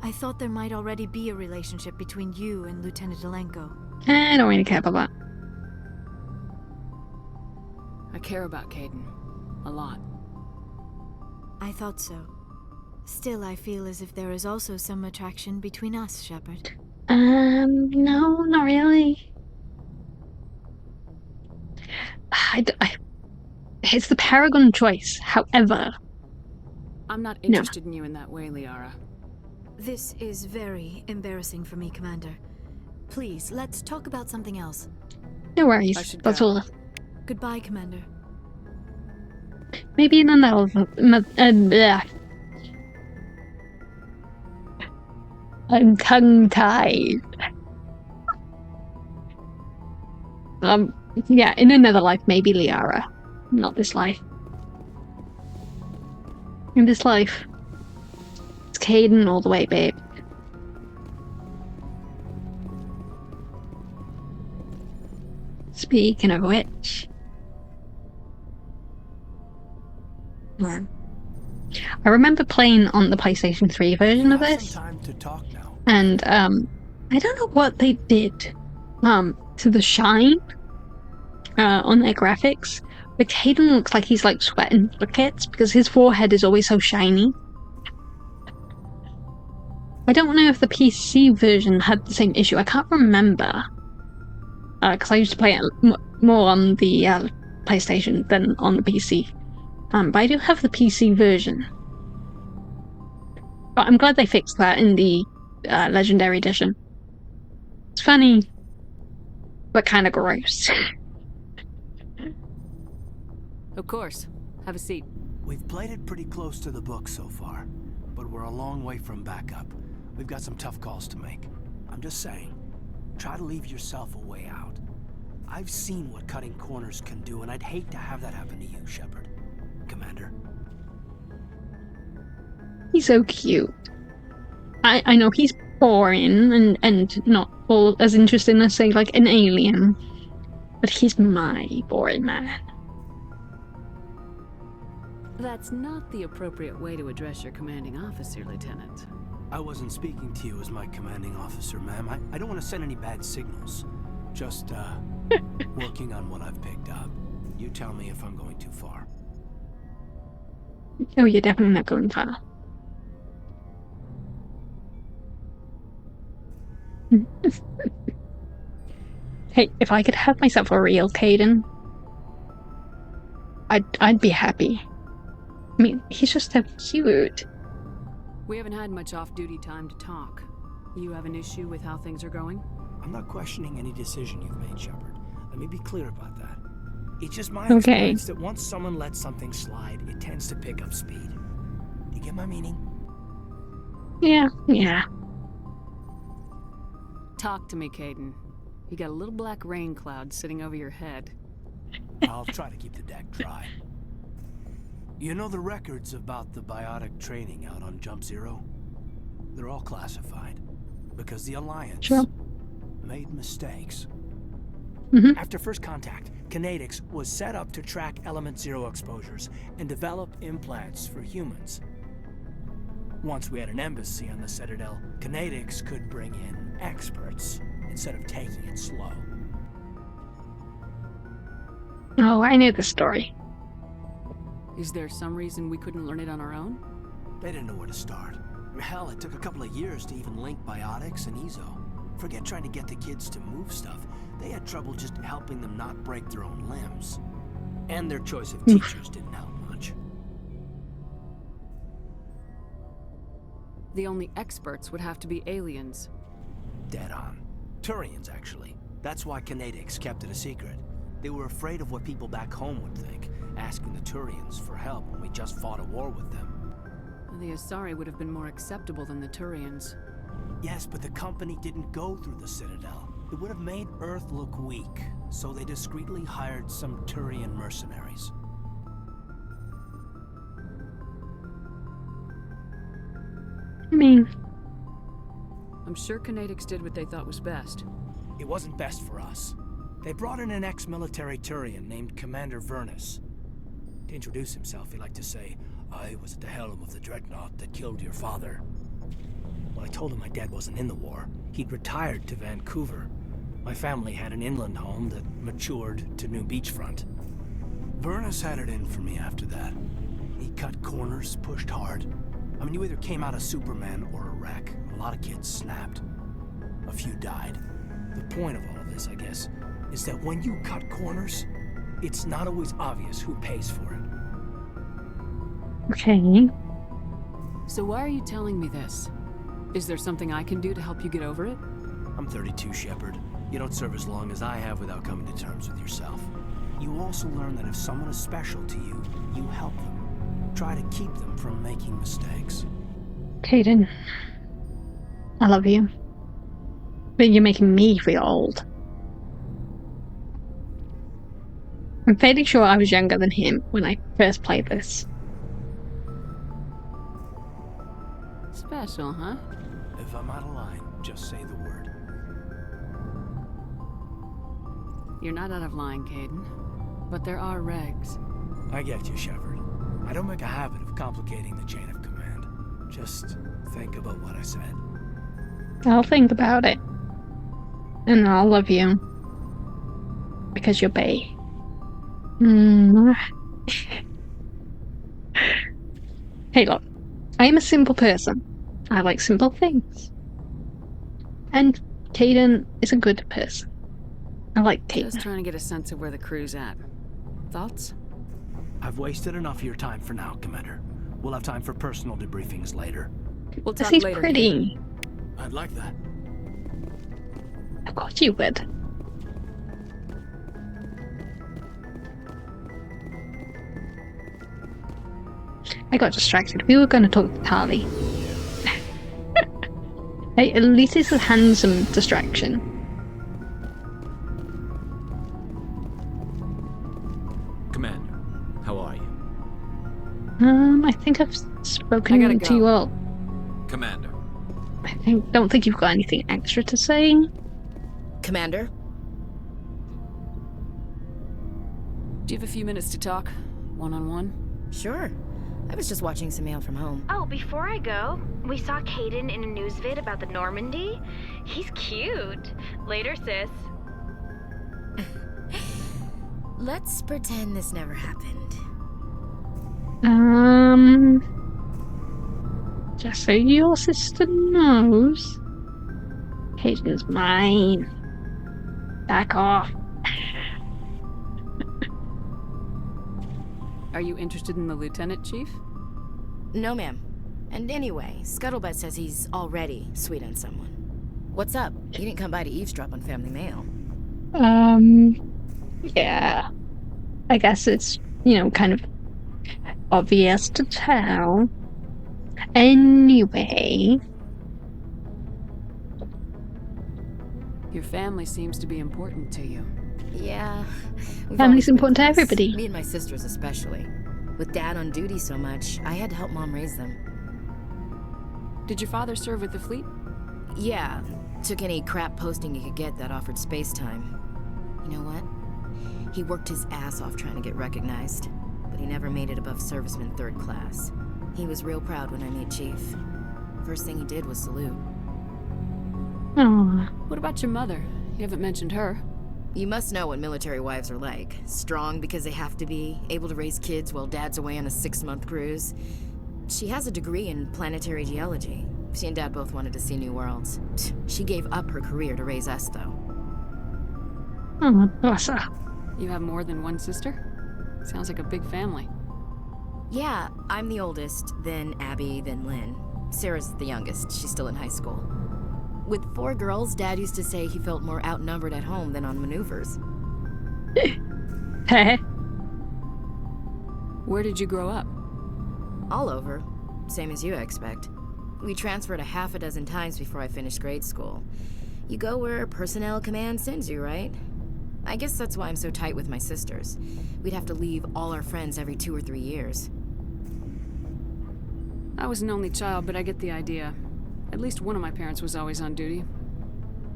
I thought there might already be a relationship between you and Lieutenant Alenko. I don't really care about that. I care about Caden. A lot. I thought so. Still, I feel as if there is also some attraction between us, Shepard. No, not really. It's the Paragon choice. However, I'm not interested in you in that way, Liara. This is very embarrassing for me, Commander. Please, let's talk about something else. no worries. That's go. all. Goodbye, Commander. Maybe in another. I'm tongue-tied. Yeah, in another life, maybe Liara. Not this life. In this life, it's Caden all the way, babe. Speaking of which... I remember playing on the PlayStation 3 version of this. Some time to talk now. And I don't know what they did to the shine on their graphics, but Caden looks like he's like sweating buckets because his forehead is always so shiny. I don't know if the PC version had the same issue. I can't remember because I used to play it more on the PlayStation than on the PC. But I do have the PC version. But I'm glad they fixed that in the Legendary Edition. It's funny, but kind of gross. Of course. Have a seat. We've played it pretty close to the book so far, but we're a long way from backup. We've got some tough calls to make. I'm just saying, try to leave yourself a way out. I've seen what cutting corners can do, and I'd hate to have that happen to you, Shepard. Commander. He's so cute. I know he's boring and not all as interesting as, say, like an alien, but he's my boring man. That's not the appropriate way to address your commanding officer, Lieutenant. I wasn't speaking to you as my commanding officer, ma'am. I don't want to send any bad signals. Just, working on what I've picked up. You tell me if I'm going too far. Oh, you're definitely not going far. Hey, if I could have myself a real Caden, I'd be happy. I mean, he's just so cute. We haven't had much off-duty time to talk. You have an issue with how things are going? I'm not questioning any decision you've made, Shepard. Let me be clear about that. It's just my experience that once someone lets something slide, it tends to pick up speed. Do you get my meaning? Yeah. Talk to me, Caden. You got a little black rain cloud sitting over your head. I'll try to keep the deck dry. You know the records about the biotic training out on Jump Zero? They're all classified. Because the Alliance made mistakes. After first contact, Kinetics was set up to track Element Zero exposures and develop implants for humans. Once we had an embassy on the Citadel, Kinetics could bring in experts instead of taking it slow. Oh, I knew the story. Is there some reason we couldn't learn it on our own? They didn't know where to start. Hell, it took a couple of years to even link biotics and Ezo. Forget trying to get the kids to move stuff. They had trouble just helping them not break their own limbs. And their choice of teachers didn't help much. The only experts would have to be aliens. Dead on. Turians, actually. That's why Kinetics kept it a secret. They were afraid of what people back home would think, asking the Turians for help when we just fought a war with them. The Asari would have been more acceptable than the Turians. Yes, but the company didn't go through the Citadel. It would have made Earth look weak, so they discreetly hired some Turian mercenaries. I mean, I'm sure Canadics did what they thought was best. It wasn't best for us. They brought in an ex-military Turian named Commander Vernus. To introduce himself, he liked to say, "I was at the helm of the dreadnought that killed your father." When I told him my dad wasn't in the war, he'd retired to Vancouver. My family had an inland home that matured to new beachfront. Vernus had it in for me after that. He cut corners, pushed hard. I mean, you either came out a Superman or a wreck. A lot of kids snapped. A few died. The point of all of this, I guess, is that when you cut corners, it's not always obvious who pays for it. Okay. So why are you telling me this? Is there something I can do to help you get over it? I'm 32, Shepard. You don't serve as long as I have without coming to terms with yourself. You also learn that if someone is special to you, you help them. Try to keep them from making mistakes. Caden, I love you. But you're making me feel old. I'm fairly sure I was younger than him when I first played this. Special, huh? If I'm out of line, just say the word. You're not out of line, Caden. But there are regs. I get you, Shepard. I don't make a habit of complicating the chain of command. Just think about what I said. I'll think about it. And I'll love you. Because you're bae. Hey look, I'm a simple person. I like simple things. And Caden is a good person. I like Caden. Just trying to get a sense of where the crew's at. Thoughts? I've wasted enough of your time for now, Commander. We'll have time for personal debriefings later. We'll talk He's later. pretty. I'd like that. Of course you would. I got distracted. We were going to talk to Tali. Hey, at least it's a handsome distraction. Commander, how are you? I think I've spoken to you all. Commander. Don't think you've got anything extra to say. Commander? Do you have a few minutes to talk? One-on-one? Sure. I was just watching some mail from home. Oh, before I go, we saw Caden in a news vid about the Normandy. He's cute. Later, sis. Let's pretend this never happened. Just so your sister knows, Caden's mine. Back off. Are you interested in the lieutenant, Chief? No, ma'am. And anyway, Scuttlebutt says he's already sweet on someone. What's up? He didn't come by to eavesdrop on family mail. Yeah. I guess it's, kind of obvious to tell. Anyway. Your family seems to be important to you. Yeah. Family's important to everybody. Me and my sisters especially. With Dad on duty so much, I had to help Mom raise them. Did your father serve with the fleet? Yeah. Took any crap posting he could get that offered space time. You know what? He worked his ass off trying to get recognized, but he never made it above serviceman 3rd class. He was real proud when I made Chief. First thing he did was salute. Aww. What about your mother? You haven't mentioned her. You must know what military wives are like. Strong because they have to be, able to raise kids while Dad's away on a 6-month cruise. She has a degree in planetary geology. She and Dad both wanted to see new worlds. She gave up her career to raise us, though. Oh, bless her. You have more than one sister? Sounds like a big family. Yeah, I'm the oldest, then Abby, then Lynn. Sarah's the youngest. She's still in high school. With 4 girls, Dad used to say he felt more outnumbered at home than on maneuvers. Heh. Where did you grow up? All over. Same as you, I expect. We transferred a half a dozen times before I finished grade school. You go where personnel command sends you, right? I guess that's why I'm so tight with my sisters. We'd have to leave all our friends every 2 or 3 years. I was an only child, but I get the idea. At least one of my parents was always on duty.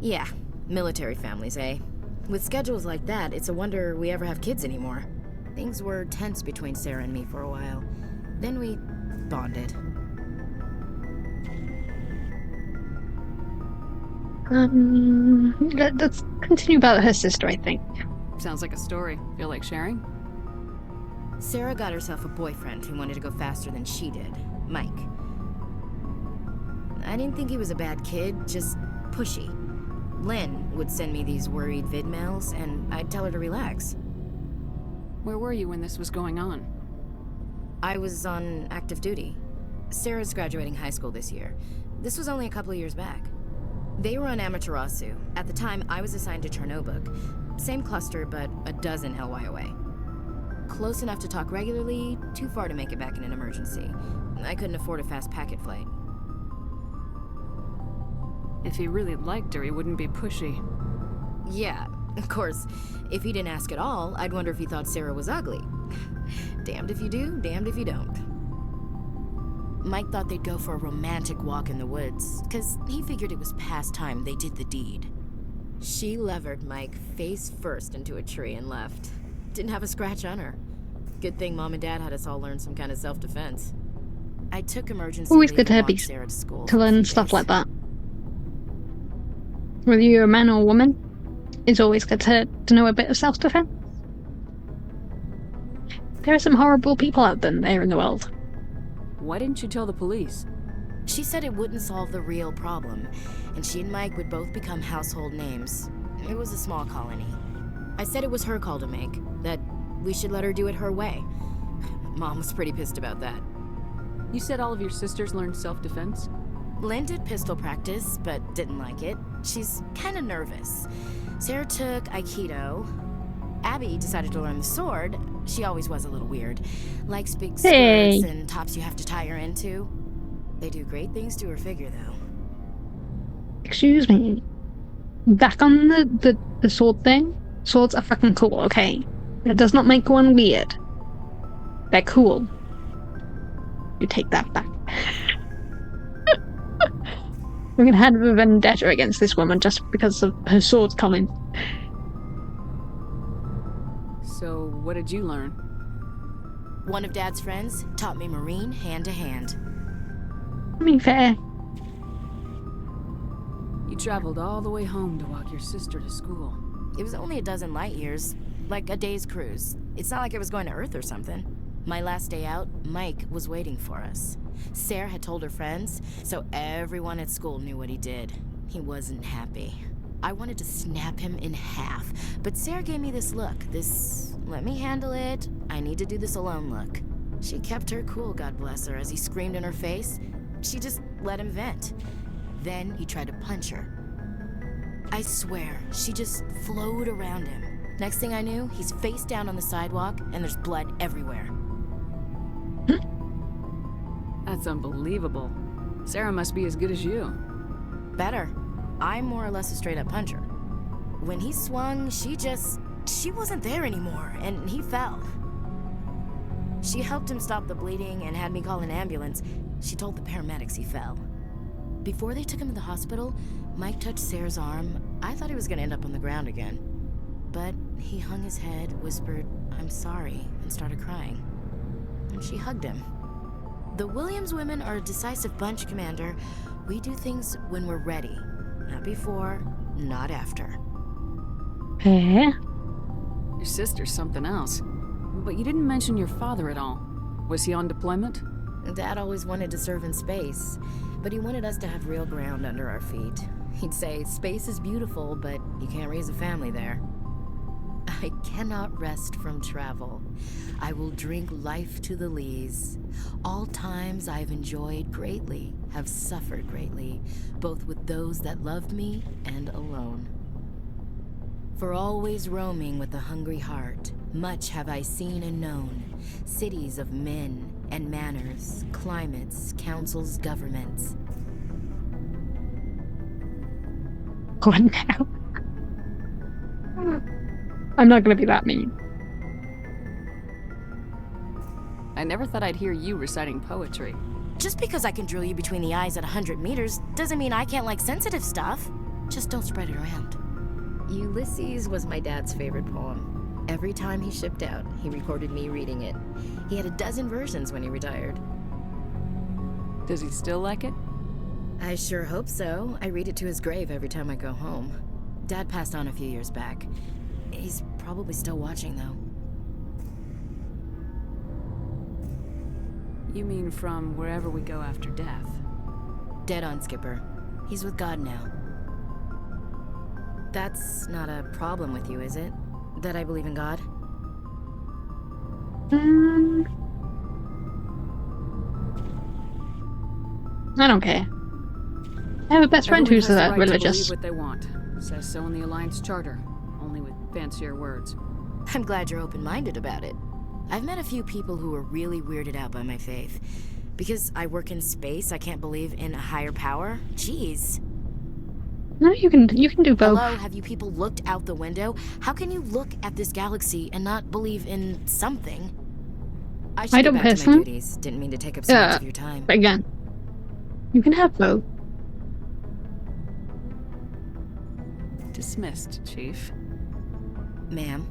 Yeah, military families, eh? With schedules like that, it's a wonder we ever have kids anymore. Things were tense between Sarah and me for a while. Then we bonded. Let's continue about her sister, I think. Sounds like a story. Feel like sharing? Sarah got herself a boyfriend who wanted to go faster than she did, Mike. I didn't think he was a bad kid, just pushy. Lynn would send me these worried vid mails, and I'd tell her to relax. Where were you when this was going on? I was on active duty. Sarah's graduating high school this year. This was only a couple of years back. They were on Amaterasu. At the time, I was assigned to Chernobog. Same cluster, but a dozen LY away. Close enough to talk regularly, too far to make it back in an emergency. I couldn't afford a fast packet flight. If he really liked her, he wouldn't be pushy. Yeah, of course. If he didn't ask at all, I'd wonder if he thought Sarah was ugly. Damned if you do, damned if you don't. Mike thought they'd go for a romantic walk in the woods, because he figured it was past time they did the deed. She levered Mike face first into a tree and left. Didn't have a scratch on her. Good thing Mom and Dad had us all learn some kind of self-defense. I took emergency Always leave good to and have walked Sarah to school to for a learn few stuff days. like that. Whether you're a man or a woman, it's always good to know a bit of self-defense. There are some horrible people out there in the world. Why didn't you tell the police? She said it wouldn't solve the real problem, and she and Mike would both become household names. It was a small colony. I said it was her call to make, that we should let her do it her way. Mom was pretty pissed about that. You said all of your sisters learned self-defense? Lynn did pistol practice, but didn't like it. She's kind of nervous. Sarah took Aikido. Abby decided to learn the sword. She always was a little weird. Likes big skirts and tops you have to tie her into. They do great things to her figure, though. Excuse me. Back on the sword thing. Swords are fucking cool, okay? It does not make one weird. They're cool. You take that back. We're gonna have a vendetta against this woman just because of her sword's coming. So, what did you learn? One of Dad's friends taught me Marine hand to hand. I mean, fair. You traveled all the way home to walk your sister to school. It was only a dozen light years, like a day's cruise. It's not like I was going to Earth or something. My last day out, Mike was waiting for us. Sarah had told her friends, so everyone at school knew what he did. He wasn't happy. I wanted to snap him in half, but Sarah gave me this look, this let me handle it, I need to do this alone look. She kept her cool, God bless her, as he screamed in her face. She just let him vent. Then he tried to punch her. I swear, she just flowed around him. Next thing I knew, he's face down on the sidewalk, and there's blood everywhere. That's unbelievable. Sarah must be as good as you. Better. I'm more or less a straight-up puncher. When he swung, she wasn't there anymore, and he fell. She helped him stop the bleeding and had me call an ambulance. She told the paramedics he fell. Before they took him to the hospital, Mike touched Sarah's arm. I thought he was gonna end up on the ground again. But he hung his head, whispered, "I'm sorry," and started crying. And she hugged him. The Williams women are a decisive bunch, Commander. We do things when we're ready. Not before, not after. Fair. Your sister's something else. But you didn't mention your father at all. Was he on deployment? Dad always wanted to serve in space, but he wanted us to have real ground under our feet. He'd say, space is beautiful, but you can't raise a family there. I cannot rest from travel. I will drink life to the lees. All times I've enjoyed greatly, have suffered greatly, both with those that loved me and alone. For always roaming with a hungry heart, much have I seen and known, cities of men and manners, climates, councils, governments. Go on now. I'm not gonna be that mean. I never thought I'd hear you reciting poetry. Just because I can drill you between the eyes at 100 meters doesn't mean I can't like sensitive stuff. Just don't spread it around. Ulysses was my dad's favorite poem. Every time he shipped out, he recorded me reading it. He had a dozen versions when he retired. Does he still like it? I sure hope so. I read it to his grave every time I go home. Dad passed on a few years back. He's probably still watching, though. You mean from wherever we go after death? Dead on, Skipper. He's with God now. That's not a problem with you, is it? That I believe in God? I don't care. I have a best friend Everyone who's has the right religious. to believe what they want. Says so in the Alliance Charter, only with fancier words. I'm glad you're open-minded about it. I've met a few people who are really weirded out by my faith. Because I work in space, I can't believe in a higher power? Jeez. No, you can do both. Hello, have you people looked out the window? How can you look at this galaxy and not believe in something? I should I get don't back to my personally. duties. Didn't mean to take up so much of your time. But again, you can have both. Dismissed, Chief. Ma'am.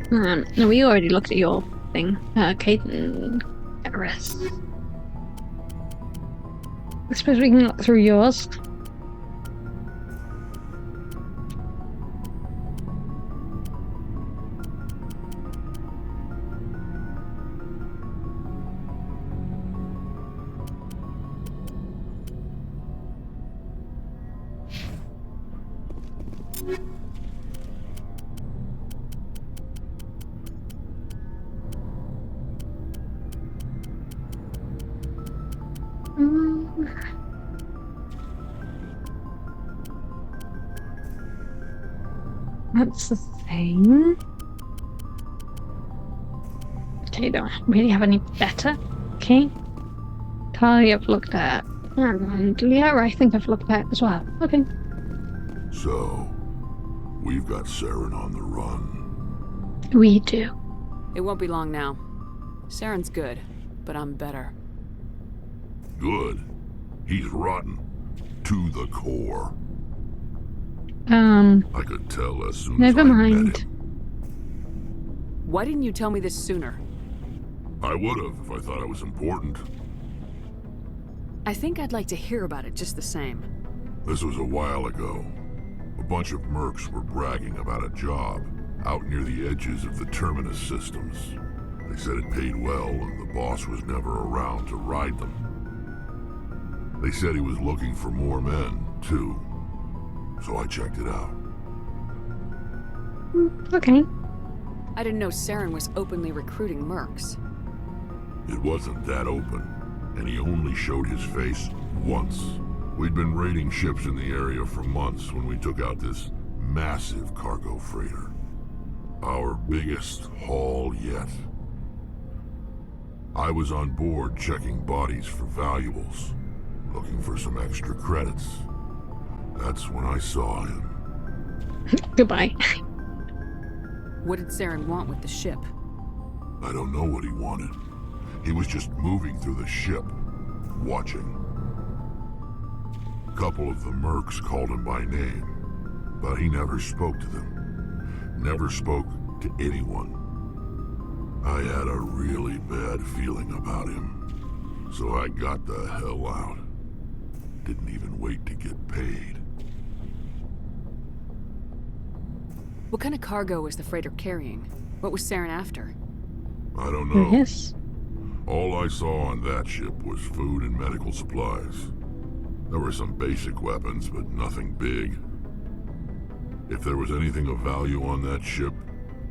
No, we already looked at your thing. Kate and Gareth. I suppose we can look through yours. That's the thing. Okay, don't really have any better. Okay. Tali I've looked at. And Liara I think I've looked at as well. Okay. So, we've got Saren on the run. We do. It won't be long now. Saren's good, but I'm better. Good. He's rotten. To the core. I could tell as soon Never as I mind. met him. Why didn't you tell me this sooner? I would have if I thought it was important. I think I'd like to hear about it just the same. This was a while ago. A bunch of mercs were bragging about a job out near the edges of the Terminus systems. They said it paid well and the boss was never around to ride them. They said he was looking for more men, too. So I checked it out. Okay. I didn't know Saren was openly recruiting mercs. It wasn't that open, and he only showed his face once. We'd been raiding ships in the area for months when we took out this massive cargo freighter. Our biggest haul yet. I was on board checking bodies for valuables, looking for some extra credits. That's when I saw him. Goodbye. What did Saren want with the ship? I don't know what he wanted. He was just moving through the ship, watching. A couple of the mercs called him by name, but he never spoke to them. Never spoke to anyone. I had a really bad feeling about him, so I got the hell out. Didn't even wait to get paid. What kind of cargo was the freighter carrying? What was Saren after? I don't know. Yes. All I saw on that ship was food and medical supplies. There were some basic weapons, but nothing big. If there was anything of value on that ship,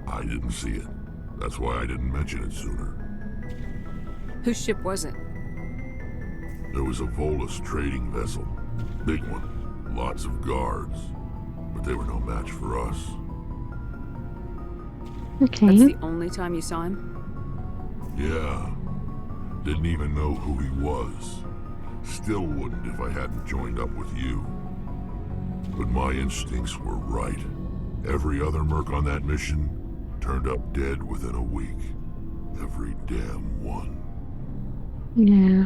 I didn't see it. That's why I didn't mention it sooner. Whose ship was it? There was a Volus trading vessel. Big one. Lots of guards. But they were no match for us. Okay. That's the only time you saw him? Yeah. Didn't even know who he was. Still wouldn't if I hadn't joined up with you. But my instincts were right. Every other merc on that mission turned up dead within a week. Every damn one. Yeah.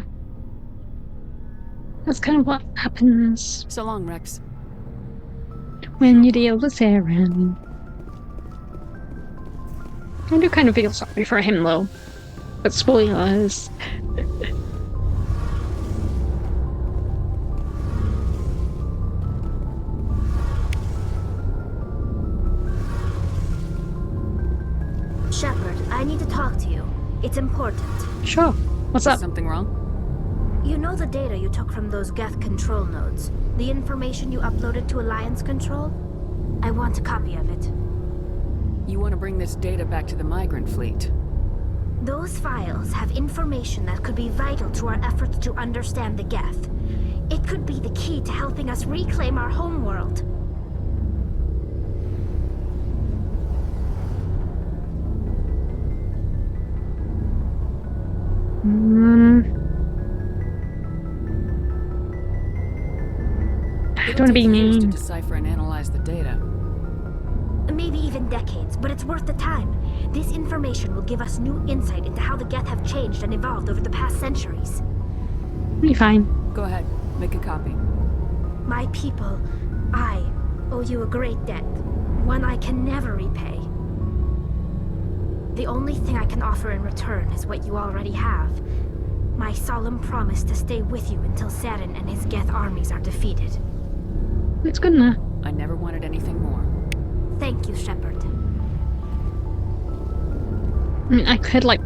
That's kind of what happens So long, Rex. when you deal with Aaron. I do kind of feel sorry for him, though. But spoilers. Shepard, I need to talk to you. It's important. Sure. What's up? Something wrong? You know the data you took from those Geth control nodes? The information you uploaded to Alliance Control? I want a copy of it. You want to bring this data back to the migrant fleet? Those files have information that could be vital to our efforts to understand the Geth. It could be the key to helping us reclaim our homeworld. I don't want to be Years to mean. decipher and analyze the data. Maybe even decades, but it's worth the time. This information will give us new insight into how the Geth have changed and evolved over the past centuries. Be fine. Go ahead, make a copy. My people, I owe you a great debt. One I can never repay. The only thing I can offer in return is what you already have. My solemn promise to stay with you until Saturn and his Geth armies are defeated. It's good enough. I never wanted anything more. Thank you, Shepard. I mean, I could, like,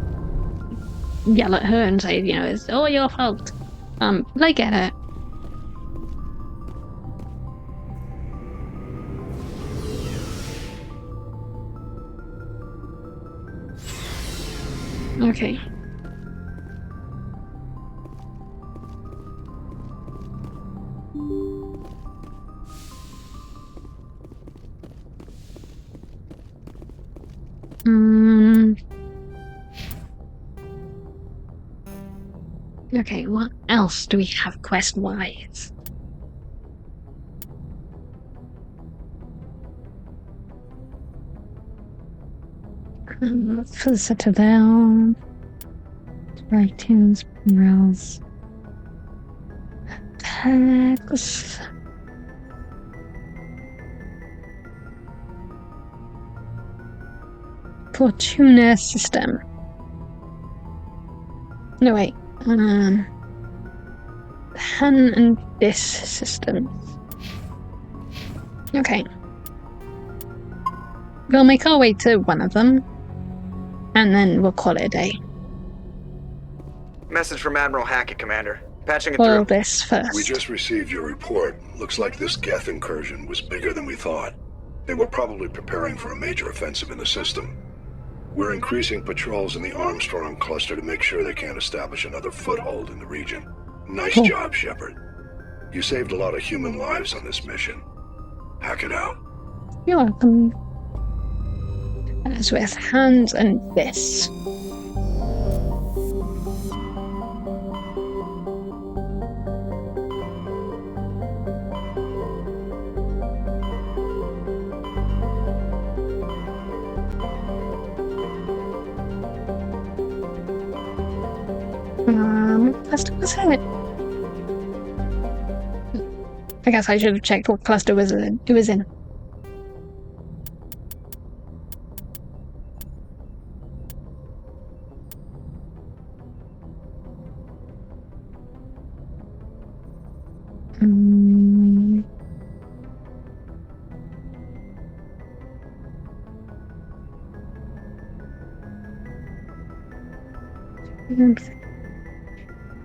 yell at her and say, you know, it's all your fault. But I get it. Okay. Okay, what else do we have quest-wise? For the Citadel, Writings, Morels, Tags. Fortuna system. No, wait. Han and this system. Okay. We'll make our way to one of them, and then we'll call it a day. Message from Admiral Hackett, Commander. Patching it All through. this first. We just received your report. Looks like this Geth incursion was bigger than we thought. They were probably preparing for a major offensive in the system. We're increasing patrols in the Armstrong cluster to make sure they can't establish another foothold in the region. Nice job, Shepard. You saved a lot of human lives on this mission. Hack it out. You're welcome. As with hands and this. Cluster was it? I guess I should have checked what cluster it was in.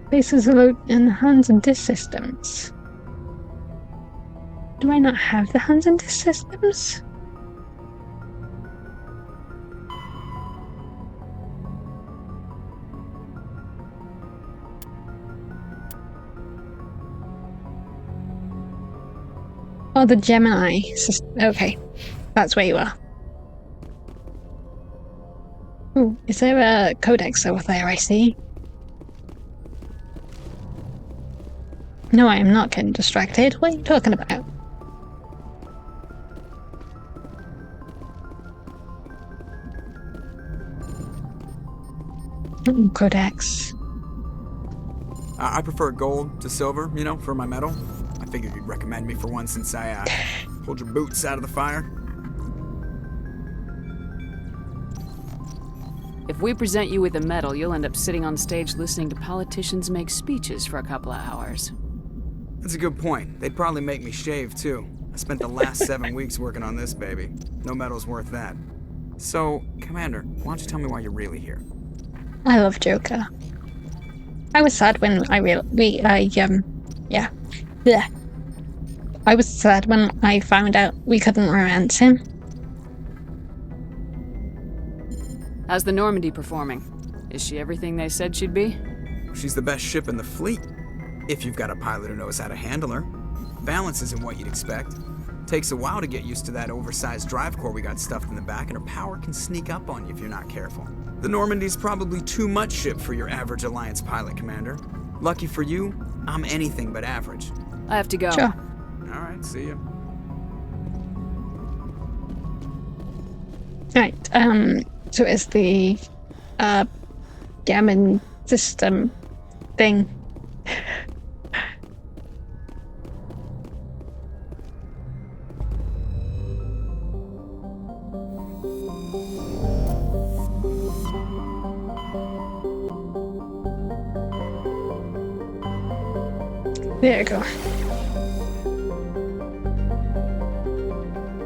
Places are in the hands and disk systems. Do I not have the hands and disk systems? Oh, the Gemini system. Okay, that's where you are. Ooh, is there a codex over there? I see. No, I am not getting distracted. What are you talking about? Codex. I prefer gold to silver, you know, for my metal. I figured you'd recommend me for one since I pulled your boots out of the fire. If we present you with a medal, you'll end up sitting on stage listening to politicians make speeches for a couple of hours. That's a good point. They'd probably make me shave, too. I spent the last 7 weeks working on this baby. No medal's worth that. So, Commander, why don't you tell me why you're really here? I love Joker. I was sad when I was sad when I found out we couldn't romance him. How's the Normandy performing? Is she everything they said she'd be? She's the best ship in the fleet. If you've got a pilot who knows how to handle her. Balance isn't what you'd expect. Takes a while to get used to that oversized drive core we got stuffed in the back, and her power can sneak up on you if you're not careful. The Normandy's probably too much ship for your average Alliance pilot, Commander. Lucky for you, I'm anything but average. I have to go. Sure. Alright, see ya. Right, so it's the gammon system thing. There you go.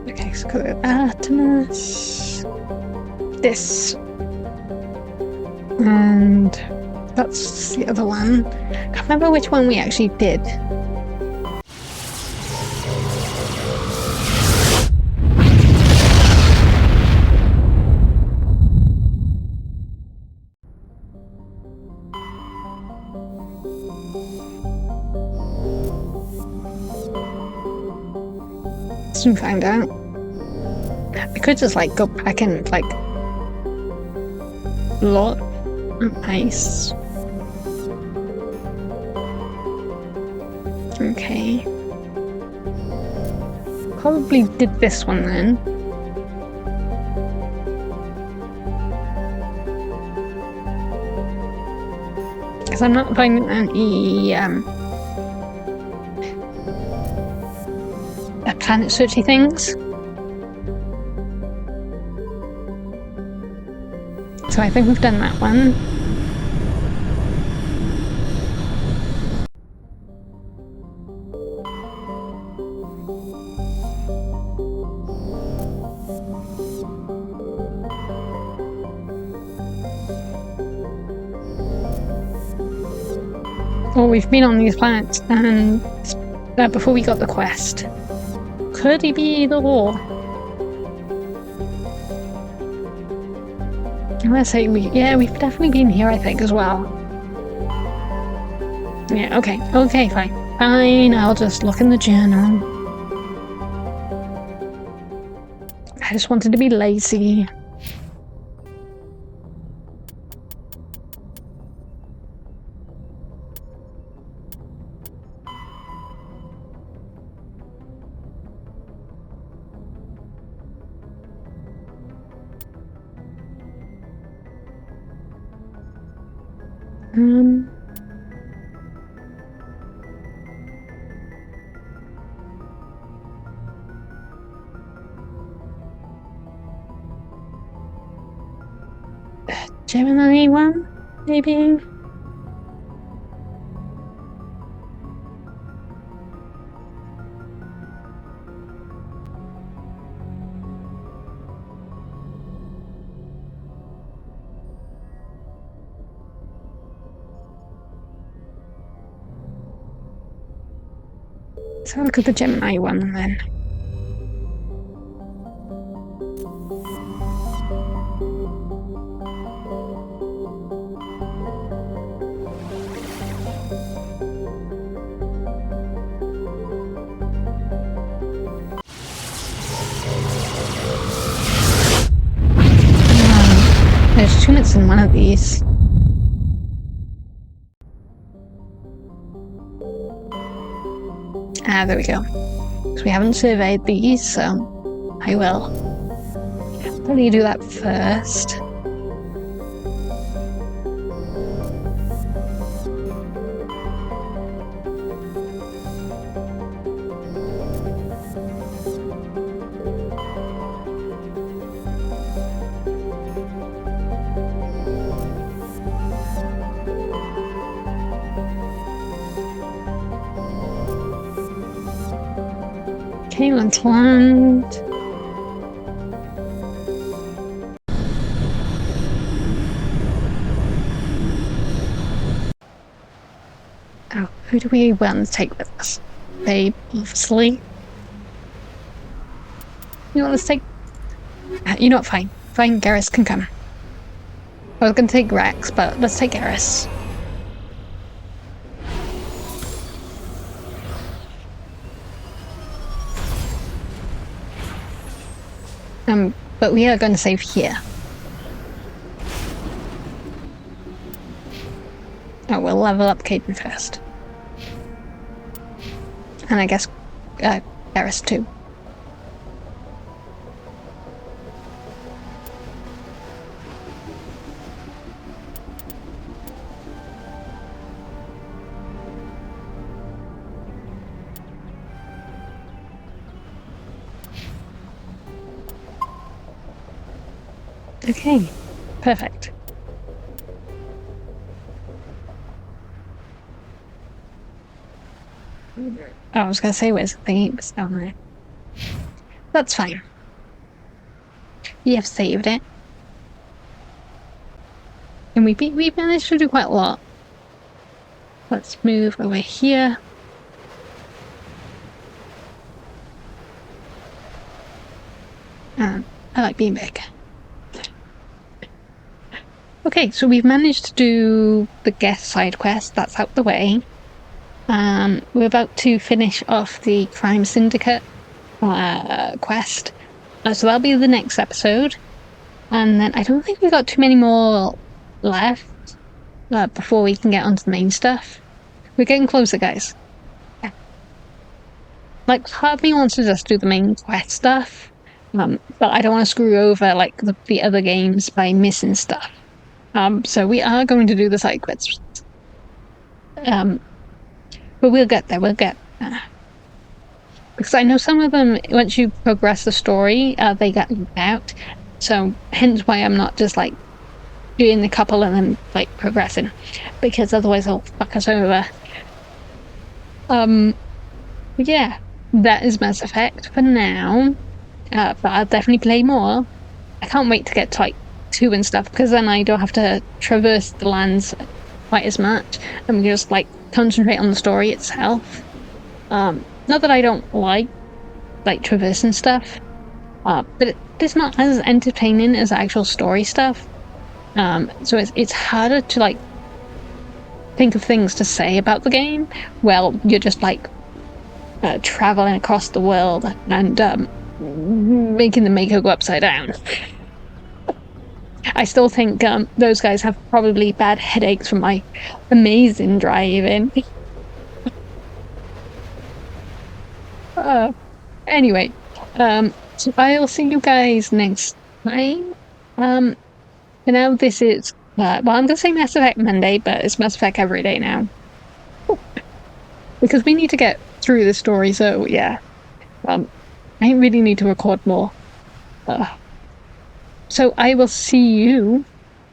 Okay, so go to Artemis. This. And that's the other one. I can't remember which one we actually did. Soon find out. I could just like go back and like look. Nice. Okay. Probably did this one then. Because I'm not finding any planet searchy things. So I think we've done that one. Well, we've been on these planets and before we got the quest. Could he be either or? Let's say we've definitely been here, I think, as well. Yeah, okay, fine, I'll just look in the journal. I just wanted to be lazy. Gemini one, maybe? So I'll look at the Gemini one then. There's units in one of these. Ah, there we go. Because we haven't surveyed these, so I will. Let me do that first. Okay, let's land. Oh, who do we want to take with us? Babe, obviously. You know what, let's take... you know what, fine. Fine, Garrus can come. I was gonna take Rex, but let's take Garrus. But we are going to save here. Oh, we'll level up Caden first. And I guess, Garrus too. Okay, perfect. Oh, I was gonna say where's the thingy, but it's down there. That's fine. We have saved it. And we managed to do quite a lot. Let's move over here. I like being big. Okay, so we've managed to do the guest side quest. That's out the way. We're about to finish off the Crime Syndicate quest. So that'll be the next episode. And then I don't think we've got too many more left before we can get onto the main stuff. We're getting closer, guys. Yeah. Like, part of me wants to just do the main quest stuff. But I don't want to screw over, like, the other games by missing stuff. So we are going to do the side quests. But we'll get there, because I know some of them, once you progress the story, they get leaked out. So, hence why I'm not just, like, doing the couple and then, like, progressing. Because otherwise they'll fuck us over. Yeah, that is Mass Effect for now. But I'll definitely play more. I can't wait to get to, like, 2 and stuff, because then I don't have to traverse the lands quite as much. And we just, like, concentrate on the story itself. Not that I don't like traversing stuff, but it's not as entertaining as actual story stuff. So it's harder to, like, think of things to say about the game. Well, you're just, like, traveling across the world and making the Mako go upside down. I still think those guys have probably bad headaches from my amazing driving. Anyway, so I'll see you guys next time. For now, this is, well, I'm gonna say Mass Effect Monday, but it's Mass Effect every day now. Because we need to get through the story, so yeah. I really need to record more. So I will see you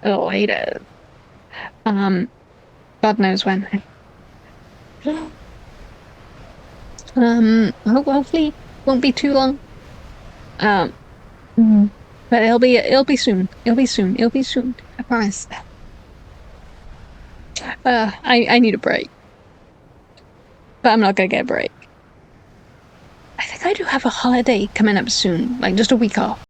later. God knows when. Hopefully won't be too long. But it'll be soon. It'll be soon. I promise. I need a break. But I'm not gonna get a break. I think I do have a holiday coming up soon, like just a week off.